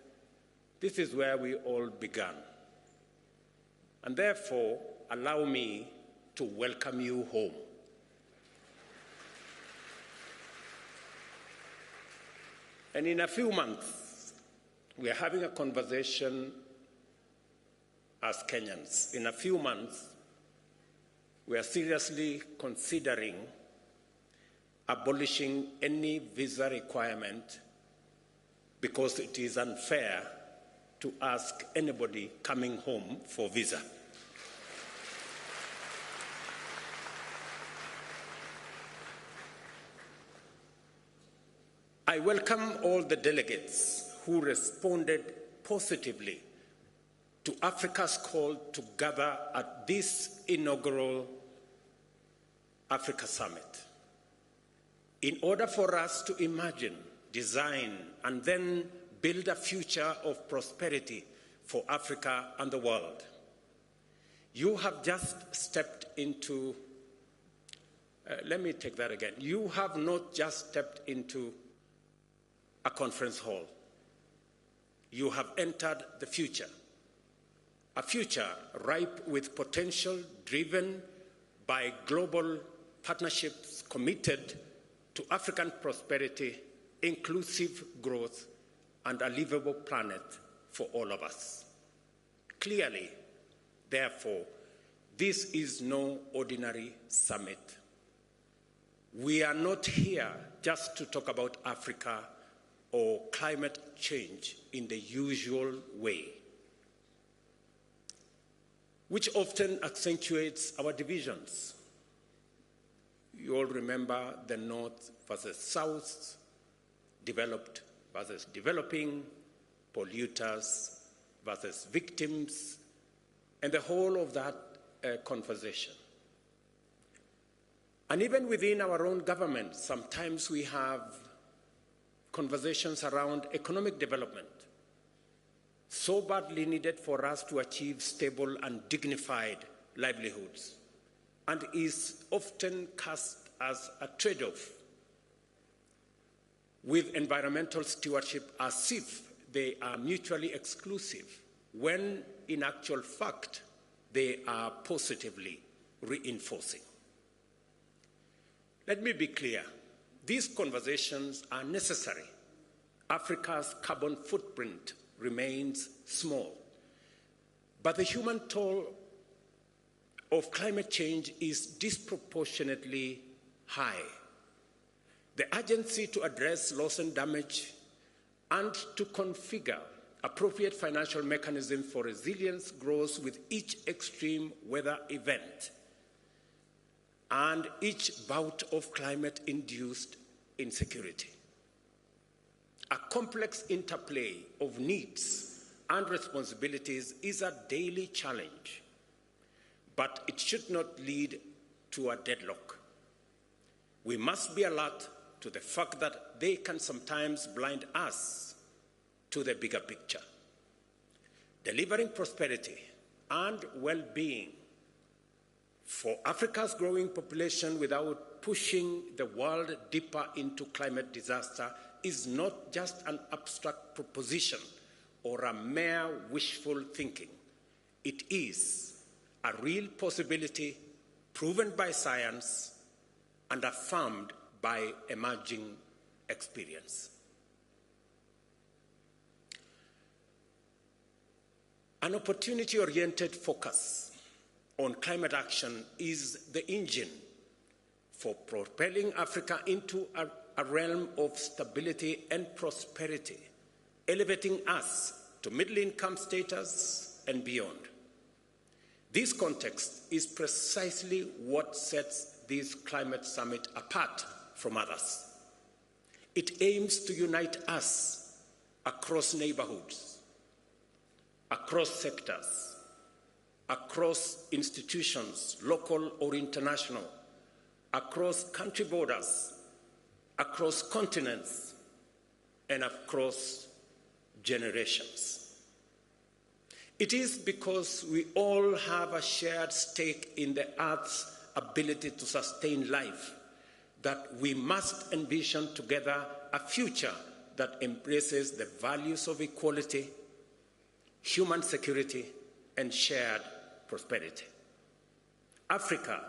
this is where we all began. And therefore, allow me to welcome you home. And in a few months, we are having a conversation as Kenyans. In a few months, we are seriously considering abolishing any visa requirement because it is unfair to ask anybody coming home for visa. I welcome all the delegates who responded positively to Africa's call to gather at this inaugural Africa Summit in order for us to imagine, design, and then build a future of prosperity for Africa and the world. You have just stepped into, let me take that again. You have not just stepped into a conference hall. You have entered the future, a future ripe with potential driven by global partnerships committed to African prosperity, inclusive growth, and a livable planet for all of us. Clearly, therefore, this is no ordinary summit. We are not here just to talk about Africa or climate change in the usual way, which often accentuates our divisions. You all remember the North versus South, developed versus developing, polluters versus victims, and the whole of that conversation. And even within our own government, sometimes we have conversations around economic development, so badly needed for us to achieve stable and dignified livelihoods, and is often cast as a trade-off with environmental stewardship as if they are mutually exclusive, when in actual fact they are positively reinforcing. Let me be clear, these conversations are necessary. Africa's carbon footprint remains small, but the human toll of climate change is disproportionately high. The urgency to address loss and damage and to configure appropriate financial mechanisms for resilience grows with each extreme weather event and each bout of climate-induced insecurity. A complex interplay of needs and responsibilities is a daily challenge, but it should not lead to a deadlock. We must be alert to the fact that they can sometimes blind us to the bigger picture. Delivering prosperity and well-being for Africa's growing population without pushing the world deeper into climate disaster is not just an abstract proposition or a mere wishful thinking. It is a real possibility proven by science and affirmed by emerging experience. An opportunity-oriented focus on climate action is the engine for propelling Africa into a realm of stability and prosperity, elevating us to middle-income status and beyond. This context is precisely what sets this climate summit apart from others. It aims to unite us across neighborhoods, across sectors, across institutions, local or international, across country borders, across continents, and across generations. It is because we all have a shared stake in the Earth's ability to sustain life that we must envision together a future that embraces the values of equality, human security, and shared prosperity. Africa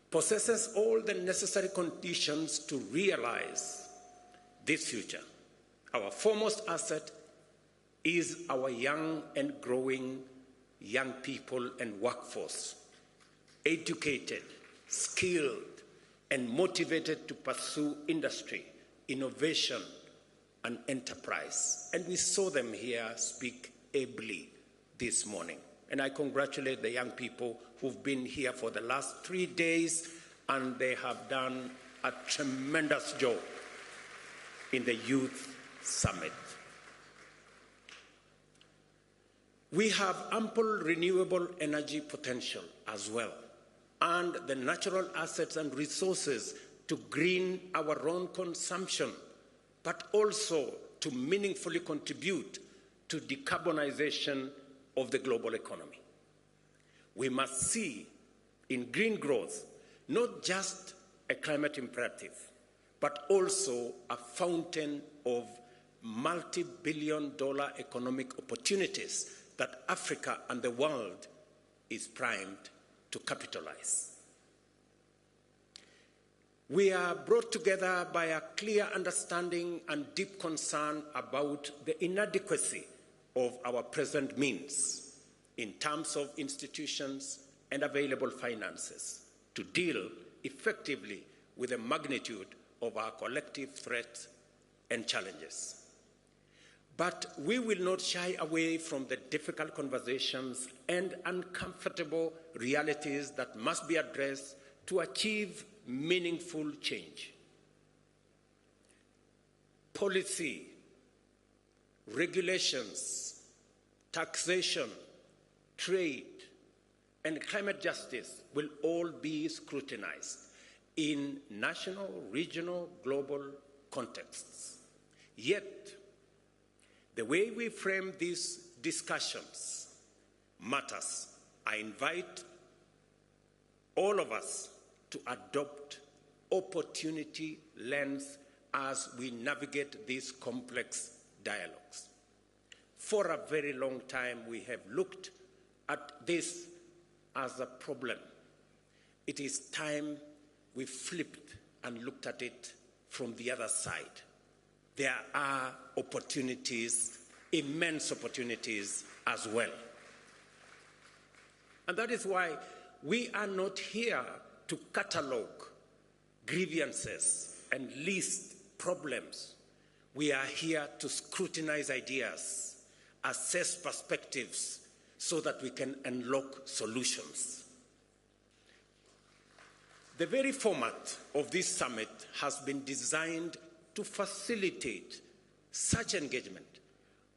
possesses all the necessary conditions to realize this future. Our foremost asset is our young and growing young people and workforce, educated, skilled, and motivated to pursue industry, innovation, and enterprise. And we saw them here speak ably this morning. And I congratulate the young people who've been here for the last 3 days, and they have done a tremendous job in the Youth Summit. We have ample renewable energy potential as well, and the natural assets and resources to green our own consumption, but also to meaningfully contribute to decarbonization of the global economy. We must see in green growth not just a climate imperative, but also a fountain of multi-billion-dollar economic opportunities that Africa and the world is primed to capitalize. We are brought together by a clear understanding and deep concern about the inadequacy of our present means in terms of institutions and available finances to deal effectively with the magnitude of our collective threats and challenges. But we will not shy away from the difficult conversations and uncomfortable realities that must be addressed to achieve meaningful change. Policy, regulations, taxation, trade, and climate justice will all be scrutinized in national, regional, global contexts. Yet, the way we frame these discussions matters. I invite all of us to adopt opportunity lens as we navigate these complex dialogues. For a very long time, we have looked at this as a problem. It is time we flipped and looked at it from the other side. There are opportunities, immense opportunities as well. And that is why we are not here to catalogue grievances and list problems. We are here to scrutinize ideas, assess perspectives, so that we can unlock solutions. The very format of this summit has been designed to facilitate such engagement.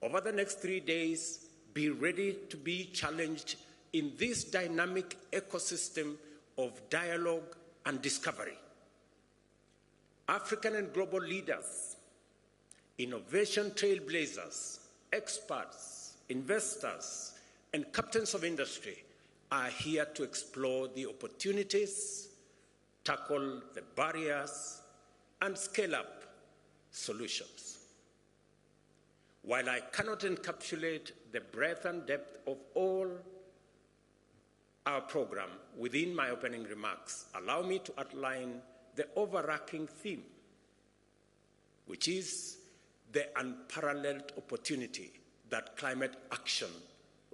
Over the next 3 days, be ready to be challenged in this dynamic ecosystem of dialogue and discovery. African and global leaders, innovation trailblazers, experts, investors, and captains of industry are here to explore the opportunities, tackle the barriers, and scale up solutions. While I cannot encapsulate the breadth and depth of all our program within my opening remarks, allow me to outline the overarching theme, which is the unparalleled opportunity that climate action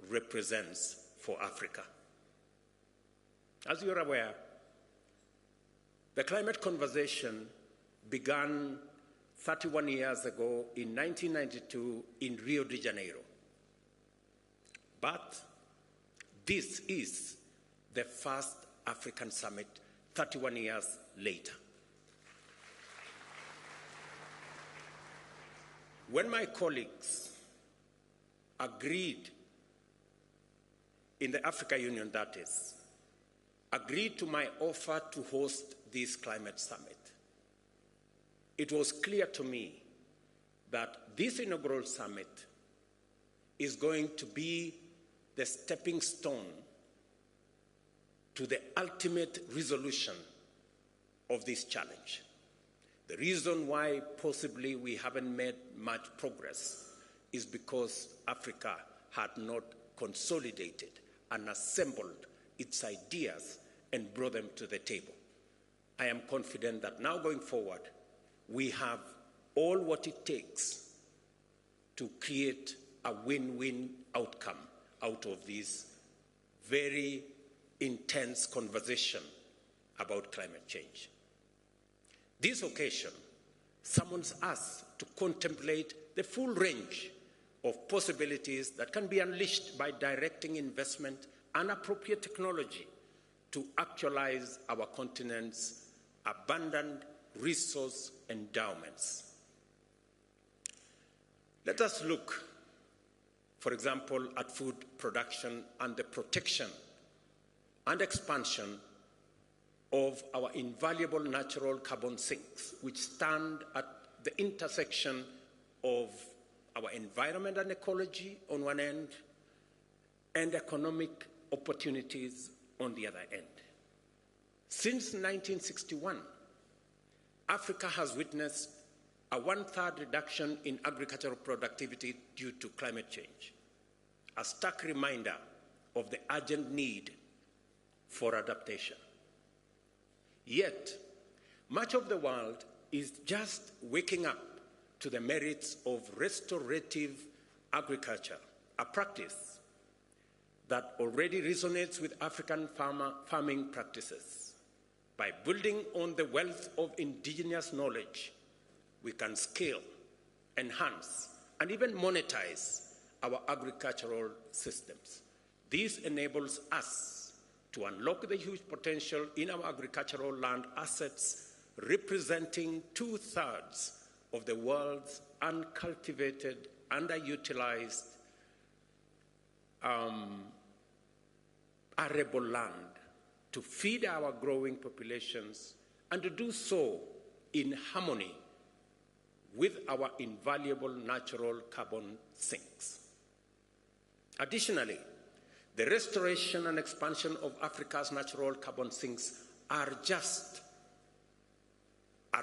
represents for Africa. As you're aware, the climate conversation began 31 years ago in 1992 in Rio de Janeiro. But this is the first African summit 31 years later. When my colleagues agreed, in the Africa Union that is, agreed to my offer to host this climate summit, it was clear to me that this inaugural summit is going to be the stepping stone to the ultimate resolution of this challenge. The reason why possibly we haven't made much progress is because Africa had not consolidated and assembled its ideas and brought them to the table. I am confident that now going forward, we have all what it takes to create a win-win outcome out of this very intense conversation about climate change. This occasion summons us to contemplate the full range of possibilities that can be unleashed by directing investment and appropriate technology to actualize our continent's abundant resource endowments. Let us look, for example, at food production and the protection and expansion of our invaluable natural carbon sinks, which stand at the intersection of our environment and ecology on one end, and economic opportunities on the other end. Since 1961, Africa has witnessed a 1/3 reduction in agricultural productivity due to climate change, a stark reminder of the urgent need for adaptation. Yet, Much of the world is just waking up to the merits of restorative agriculture, a practice that already resonates with African farming practices. By building on the wealth of indigenous knowledge, we can scale, enhance, and even monetize our agricultural systems. This enables us to unlock the huge potential in our agricultural land assets, representing 2/3 of the world's uncultivated, underutilized arable land, to feed our growing populations and to do so in harmony with our invaluable natural carbon sinks. Additionally, the restoration and expansion of Africa's natural carbon sinks are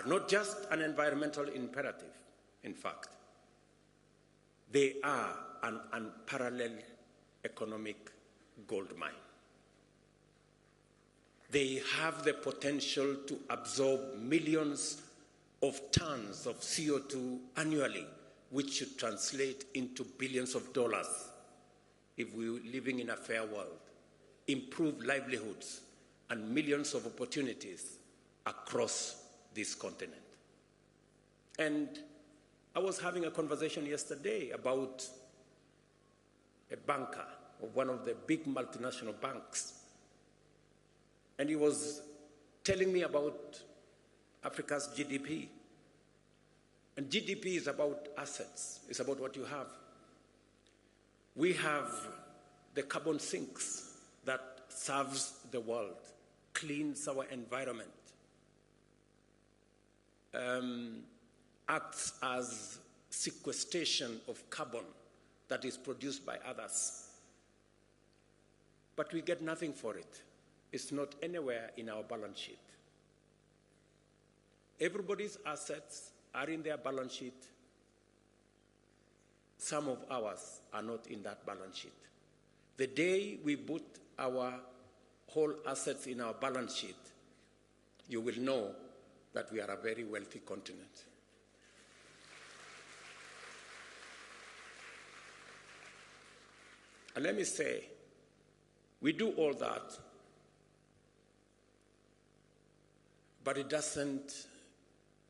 not just an environmental imperative. In fact, they are an unparalleled economic gold mine. They have the potential to absorb millions of tons of CO2 annually, which should translate into billions of dollars if we were living in a fair world, improve livelihoods, and millions of opportunities across this continent. And I was having a conversation yesterday about a banker of one of the big multinational banks, and he was telling me about Africa's GDP. And GDP is about assets. It's about what you have. We have the carbon sinks that serves the world, cleans our environment, acts as sequestration of carbon that is produced by others. But we get nothing for it. It's not anywhere in our balance sheet. Everybody's assets are in their balance sheet. Some of ours are not in that balance sheet. The day we put our whole assets in our balance sheet, you will know that we are a very wealthy continent. And let me say, we do all that, but it doesn't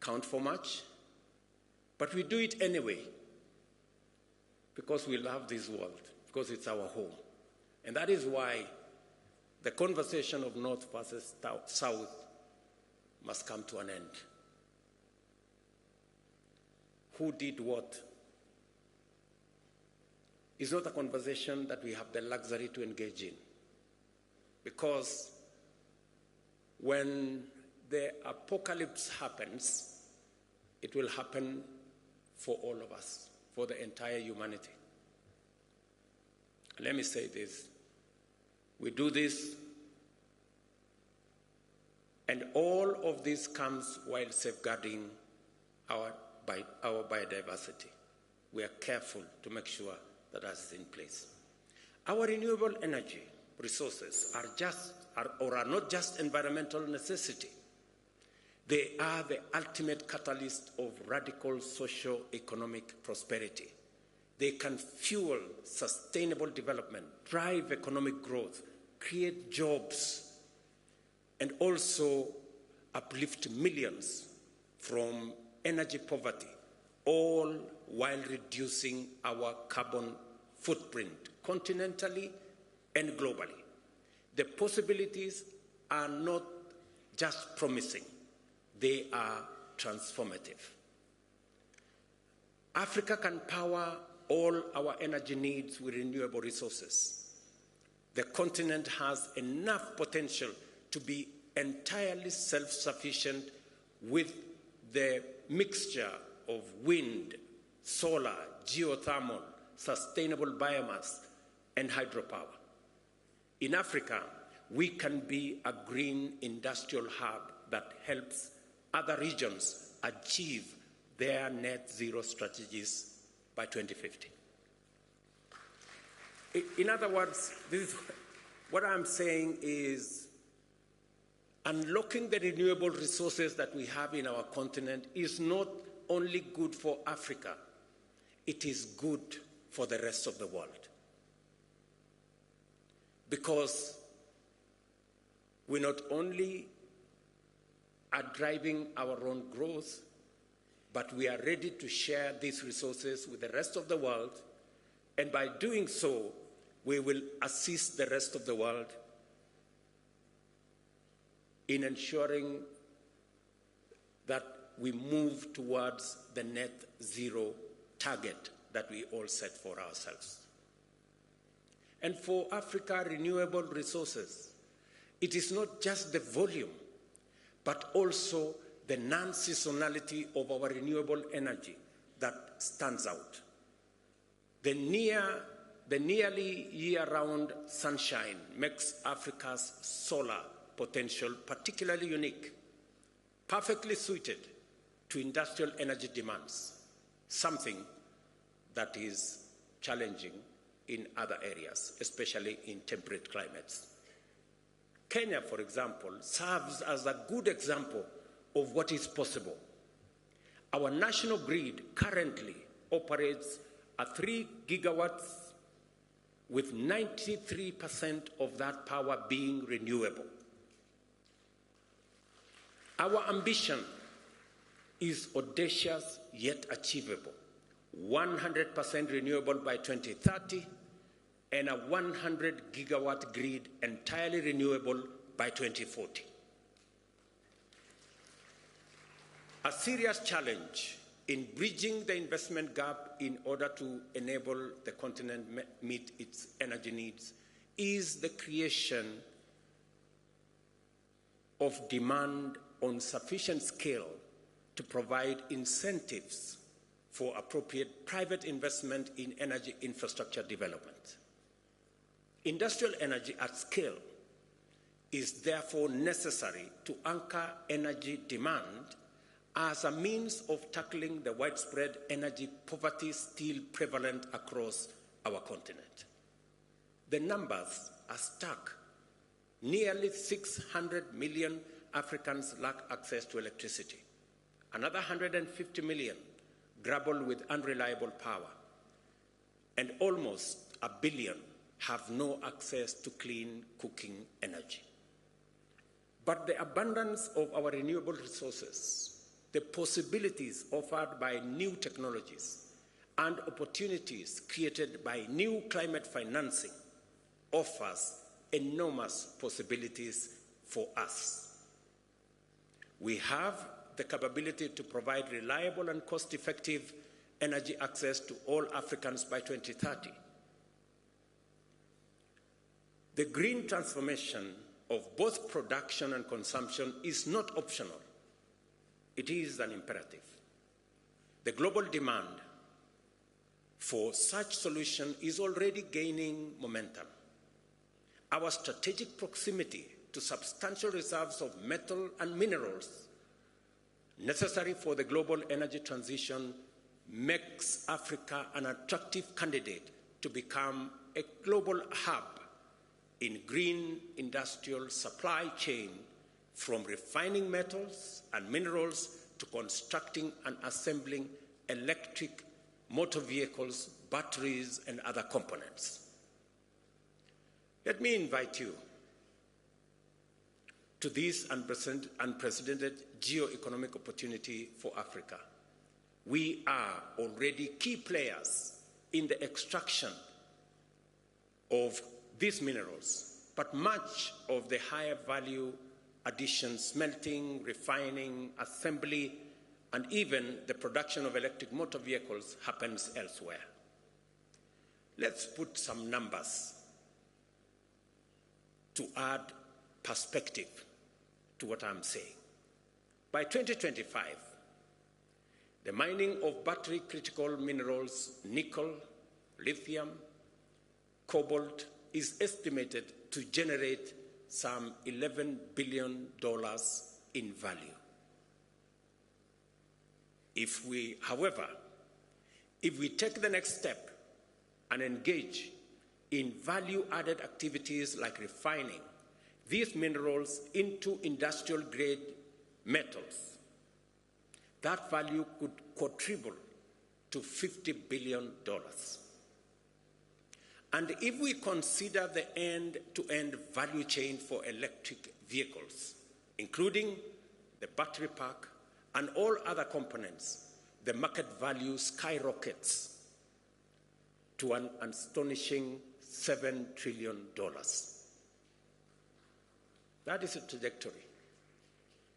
count for much. But we do it anyway because we love this world, because it's our home. And that is why the conversation of North versus South must come to an end. Who did what? It's not a conversation that we have the luxury to engage in, because when the apocalypse happens, it will happen for all of us, for the entire humanity. Let me say this. We do this, and all of this comes while safeguarding our biodiversity. We are careful to make sure that that is in place. Our renewable energy resources are not just environmental necessity. They are the ultimate catalyst of radical socio-economic prosperity. They can fuel sustainable development, drive economic growth, create jobs, and also uplift millions from energy poverty, all while reducing our carbon footprint continentally and globally. The possibilities are not just promising, they are transformative. Africa can power all our energy needs with renewable resources. The continent has enough potential to be entirely self-sufficient with the mixture of wind, solar, geothermal, sustainable biomass, and hydropower. In Africa, we can be a green industrial hub that helps other regions achieve their net zero strategies by 2050. In other words, what I'm saying is Unlocking the renewable resources that we have in our continent is not only good for Africa, it is good for the rest of the world. Because we not only are driving our own growth, but we are ready to share these resources with the rest of the world, and by doing so, we will assist the rest of the world in ensuring that we move towards the net zero target that we all set for ourselves. And for Africa, renewable resources, it is not just the volume, but also the non-seasonality of our renewable energy that stands out. The nearly year-round sunshine makes Africa's solar potential particularly unique, perfectly suited to industrial energy demands, something that is challenging in other areas, especially in temperate climates. Kenya, for example, serves as a good example of what is possible. Our national grid currently operates at 3 gigawatts, with 93% of that power being renewable. Our ambition is audacious yet achievable: 100% renewable by 2030 and a 100 gigawatt grid entirely renewable by 2040. A serious challenge in bridging the investment gap in order to enable the continent meet its energy needs is the creation of demand on sufficient scale to provide incentives for appropriate private investment in energy infrastructure development. Industrial energy at scale is therefore necessary to anchor energy demand as a means of tackling the widespread energy poverty still prevalent across our continent. The numbers are stark. Nearly 600 million Africans lack access to electricity. Another 150 million grapple with unreliable power. And almost 1 billion have no access to clean cooking energy. But the abundance of our renewable resources, the possibilities offered by new technologies, and opportunities created by new climate financing offers enormous possibilities for us. We have the capability to provide reliable and cost-effective energy access to all Africans by 2030. The green transformation of both production and consumption is not optional. It is an imperative. The global demand for such solution is already gaining momentum. Our strategic proximity to substantial reserves of metal and minerals necessary for the global energy transition makes Africa an attractive candidate to become a global hub in green industrial supply chain, from refining metals and minerals to constructing and assembling electric motor vehicles, batteries, and other components. Let me invite you to this unprecedented geo-economic opportunity for Africa. We are already key players in the extraction of these minerals, but much of the higher value addition, smelting, refining, assembly, and even the production of electric motor vehicles happens elsewhere. Let's put some numbers to add perspective to what I'm saying. By 2025, the mining of battery critical minerals, nickel, lithium, cobalt, is estimated to generate some $11 billion in value. However, if we take the next step and engage in value-added activities like refining, these minerals into industrial-grade metals, that value could quadruple to $50 billion. And if we consider the end-to-end value chain for electric vehicles, including the battery pack and all other components, the market value skyrockets to an astonishing $7 trillion. That is a trajectory.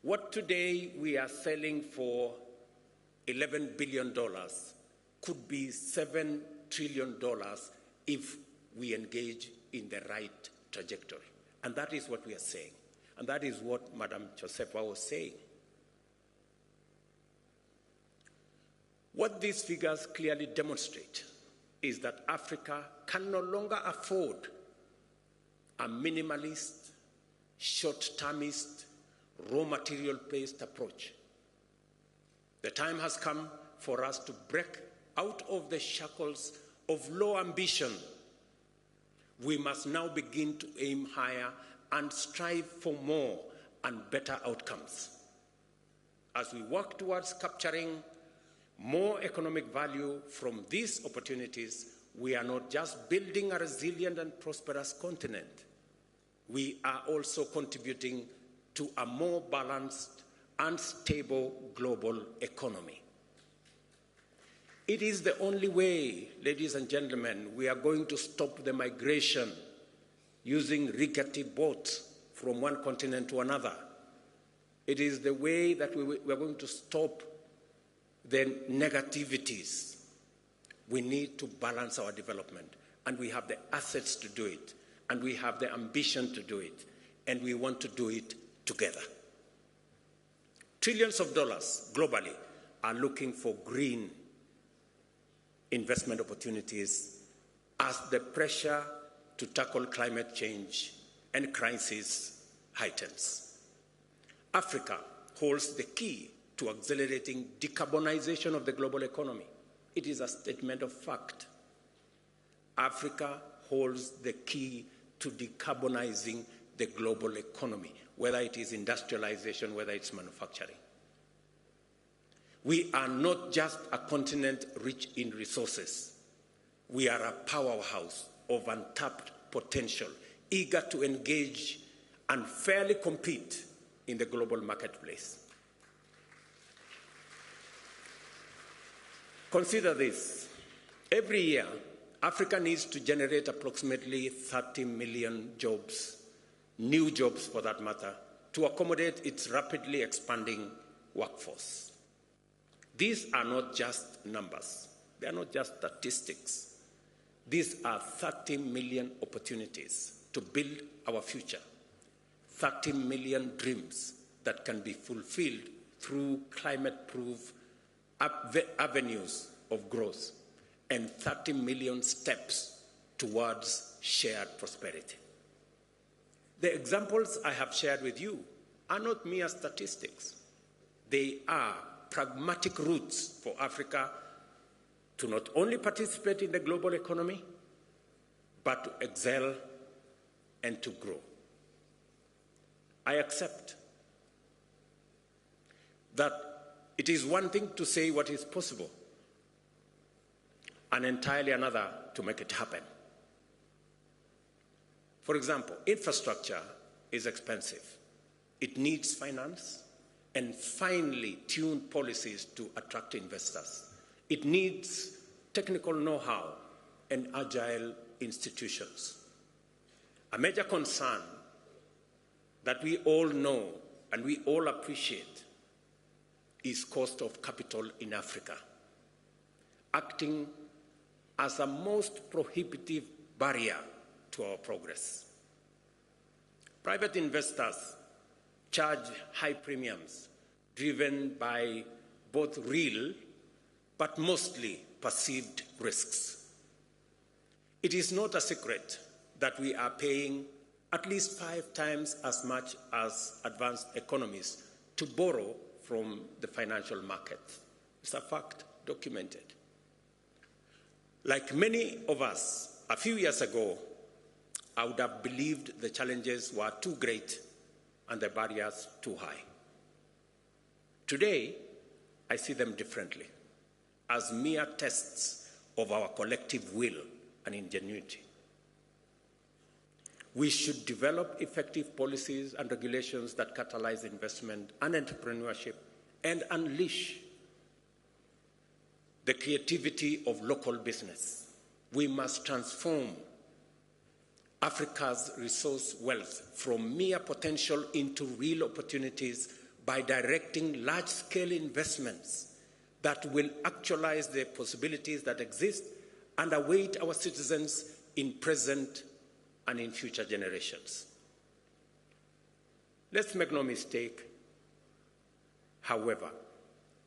What today we are selling for $11 billion could be $7 trillion if we engage in the right trajectory. And that is what we are saying. And that is what Madam Josefa was saying. What these figures clearly demonstrate is that Africa can no longer afford a minimalist, short-termist, raw material-based approach. The time has come for us to break out of the shackles of low ambition. We must now begin to aim higher and strive for more and better outcomes. As we work towards capturing more economic value from these opportunities, we are not just building a resilient and prosperous continent. We are also contributing to a more balanced and stable global economy. It is the only way, ladies and gentlemen, we are going to stop the migration using rickety boats from one continent to another. It is the way that we are going to stop the negativities. We need to balance our development, and we have the assets to do it, and we have the ambition to do it, and we want to do it together. Trillions of dollars globally are looking for green investment opportunities as the pressure to tackle climate change and crisis heightens. Africa holds the key to accelerating decarbonization of the global economy. It is a statement of fact. Africa holds the key to decarbonizing the global economy, whether it is industrialization, whether it's manufacturing. We are not just a continent rich in resources. We are a powerhouse of untapped potential, eager to engage and fairly compete in the global marketplace. Consider this. Every year, Africa needs to generate approximately 30 million jobs, new jobs for that matter, to accommodate its rapidly expanding workforce. These are not just numbers. They are not just statistics. These are 30 million opportunities to build our future, 30 million dreams that can be fulfilled through climate-proof avenues of growth, and 30 million steps towards shared prosperity. The examples I have shared with you are not mere statistics. They are pragmatic routes for Africa to not only participate in the global economy, but to excel and to grow. I accept that it is one thing to say what is possible, and entirely another to make it happen. For example, infrastructure is expensive. It needs finance and finely tuned policies to attract investors. It needs technical know-how and agile institutions. A major concern that we all know and we all appreciate is cost of capital in Africa, acting as a most prohibitive barrier to our progress. Private investors charge high premiums driven by both real but mostly perceived risks. It is not a secret that we are paying at least 5 times as much as advanced economies to borrow from the financial market. It's a fact, documented. Like many of us, a few years ago, I would have believed the challenges were too great and the barriers too high. Today, I see them differently, as mere tests of our collective will and ingenuity. We should develop effective policies and regulations that catalyze investment and entrepreneurship and unleash the creativity of local business. We must transform Africa's resource wealth from mere potential into real opportunities by directing large-scale investments that will actualize the possibilities that exist and await our citizens in present and in future generations. Let's make no mistake, however,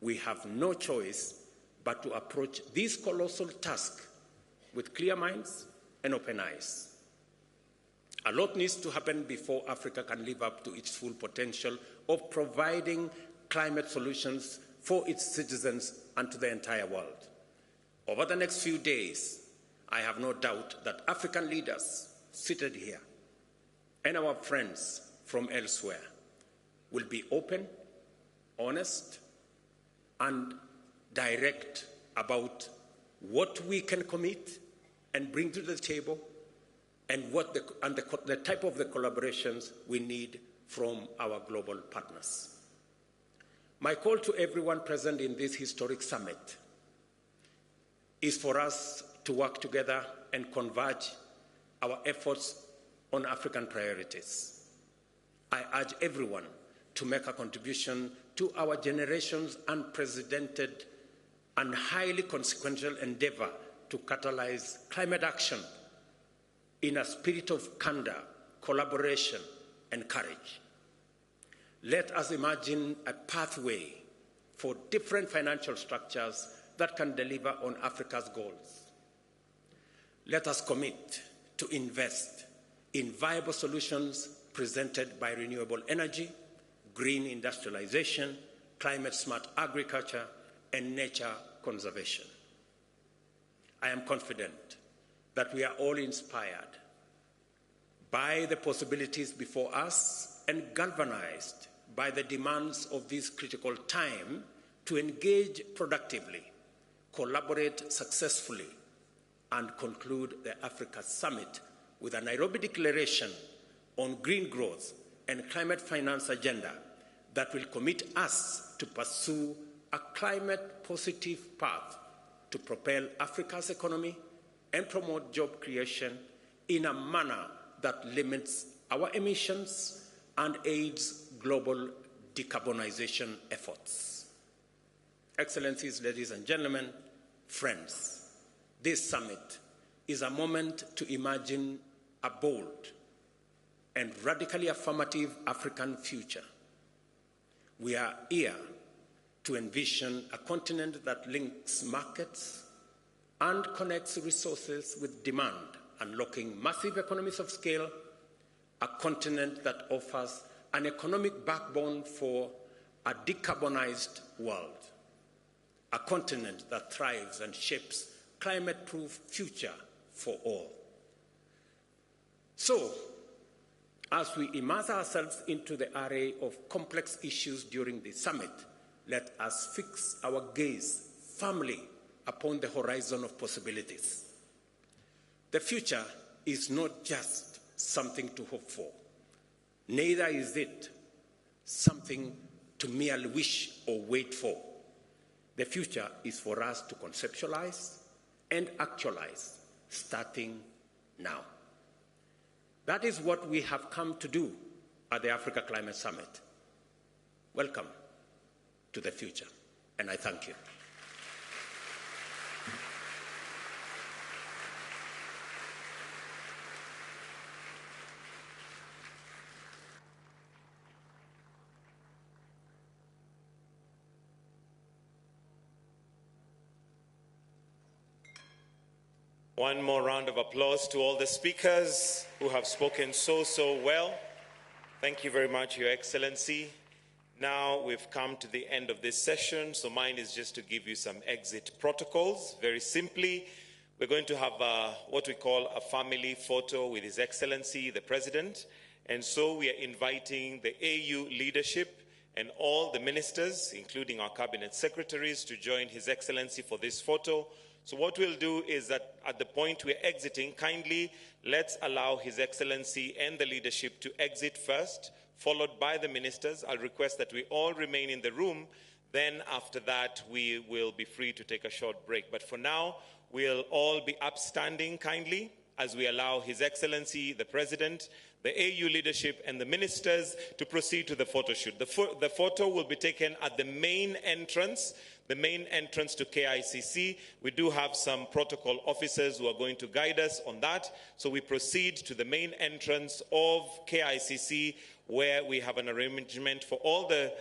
we have no choice but to approach this colossal task with clear minds and open eyes. A lot needs to happen before Africa can live up to its full potential of providing climate solutions for its citizens and to the entire world. Over the next few days, I have no doubt that African leaders seated here and our friends from elsewhere will be open, honest, and direct about what we can commit and bring to the table and the type of the collaborations we need from our global partners. My call to everyone present in this historic summit is for us to work together and converge our efforts on African priorities. I urge everyone to make a contribution to our generation's unprecedented and highly consequential endeavor to catalyze climate action in a spirit of candor, collaboration, and courage. Let us imagine a pathway for different financial structures that can deliver on Africa's goals. Let us commit to invest in viable solutions presented by renewable energy, green industrialization, climate-smart agriculture, and nature conservation. I am confident that we are all inspired by the possibilities before us and galvanized by the demands of this critical time to engage productively, collaborate successfully, and conclude the Africa Summit with a Nairobi Declaration on green growth and climate finance agenda that will commit us to pursue a climate-positive path to propel Africa's economy and promote job creation in a manner that limits our emissions and aids global decarbonization efforts. Excellencies, ladies and gentlemen, friends, this summit is a moment to imagine a bold and radically affirmative African future. We are here to envision a continent that links markets and connects resources with demand, unlocking massive economies of scale, a continent that offers an economic backbone for a decarbonized world, a continent that thrives and shapes climate-proof future for all. So, as we immerse ourselves into the array of complex issues during the summit, let us fix our gaze firmly upon the horizon of possibilities. The future is not just something to hope for. Neither is it something to merely wish or wait for. The future is for us to conceptualize and actualize, starting now. That is what we have come to do at the Africa Climate Summit. Welcome to the future, and I thank you. One more round of applause to all the speakers who have spoken so well. Thank you very much, Your Excellency. Now we've come to the end of this session, so mine is just to give you some exit protocols. Very simply, We're going to have what we call a family photo with His Excellency, the President. And so we are inviting the AU leadership and all the ministers, including our cabinet secretaries, to join His Excellency for this photo. So what we'll do is that at the point we're exiting, kindly let's allow His Excellency and the leadership to exit first, followed by the ministers. I'll request that we all remain in the room. Then after that, we will be free to take a short break. But for now, we'll all be upstanding kindly as we allow His Excellency, the President, the AU leadership and the ministers to proceed to the photo shoot. The photo will be taken at the main entrance to KICC. We do have some protocol officers who are going to guide us on that. So we proceed to the main entrance of KICC, where we have an arrangement for all the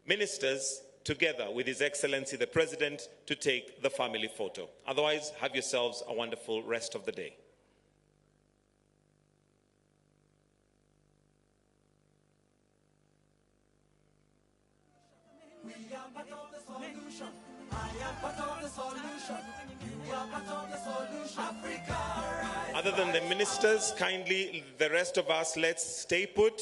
ministers together with His Excellency the President to take the family photo. Otherwise, have yourselves a wonderful rest of the day. Other than the ministers, kindly, the rest of us, let's stay put.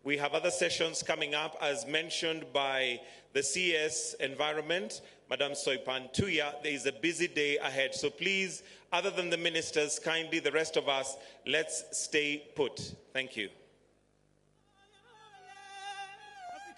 We have other sessions coming up, as mentioned by the CS Environment, Madam Soipan Tuya. There is a busy day ahead. So please, other than the ministers, kindly, the rest of us, let's stay put. Thank you.